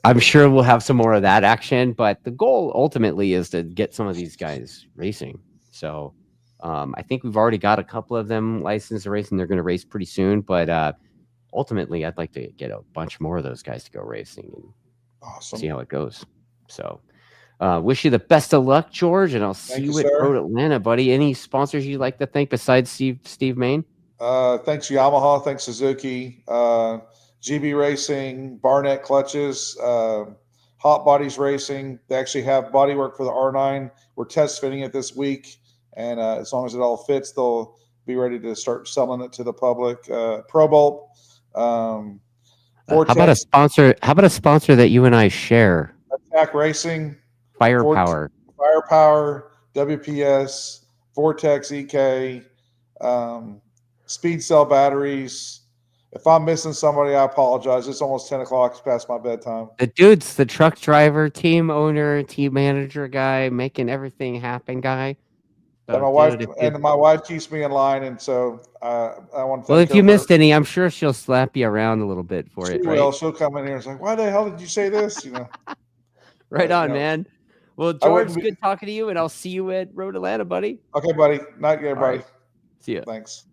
A: I'm sure we'll have some more of that action, but the goal ultimately is to get some of these guys racing. So I think we've already got a couple of them licensed to race, and they're going to race pretty soon. But ultimately, I'd like to get a bunch more of those guys to go racing and see how it goes. So wish you the best of luck, George, and I'll see you at Road Atlanta, buddy. Any sponsors you'd like to thank besides Steve Main?
B: Thanks Yamaha, thanks Suzuki, GB Racing, Barnett Clutches, Hot Bodies Racing. They actually have bodywork for the R9. We're test fitting it this week, and as long as it all fits, they'll be ready to start selling it to the public. ProBolt.
A: How about a sponsor? How about a sponsor that you and I share?
B: Attack Racing,
A: Firepower,
B: WPS, Vortex EK, Speed Cell batteries. If I'm missing somebody, I apologize. It's almost 10 o'clock. It's past my bedtime.
A: The dude's the truck driver, team owner, team manager guy, making everything happen guy.
B: So my wife keeps me in line, and so I want to.
A: Well, if you missed any, I'm sure she'll slap you around a little bit for it.
B: She will. She'll come in here and say, "Why the hell did you say this?"
A: Right on, man. Well, George, good talking to you, and I'll see you at Road Atlanta, buddy.
B: Okay, buddy. Night, everybody.
A: Right. See ya.
B: Thanks.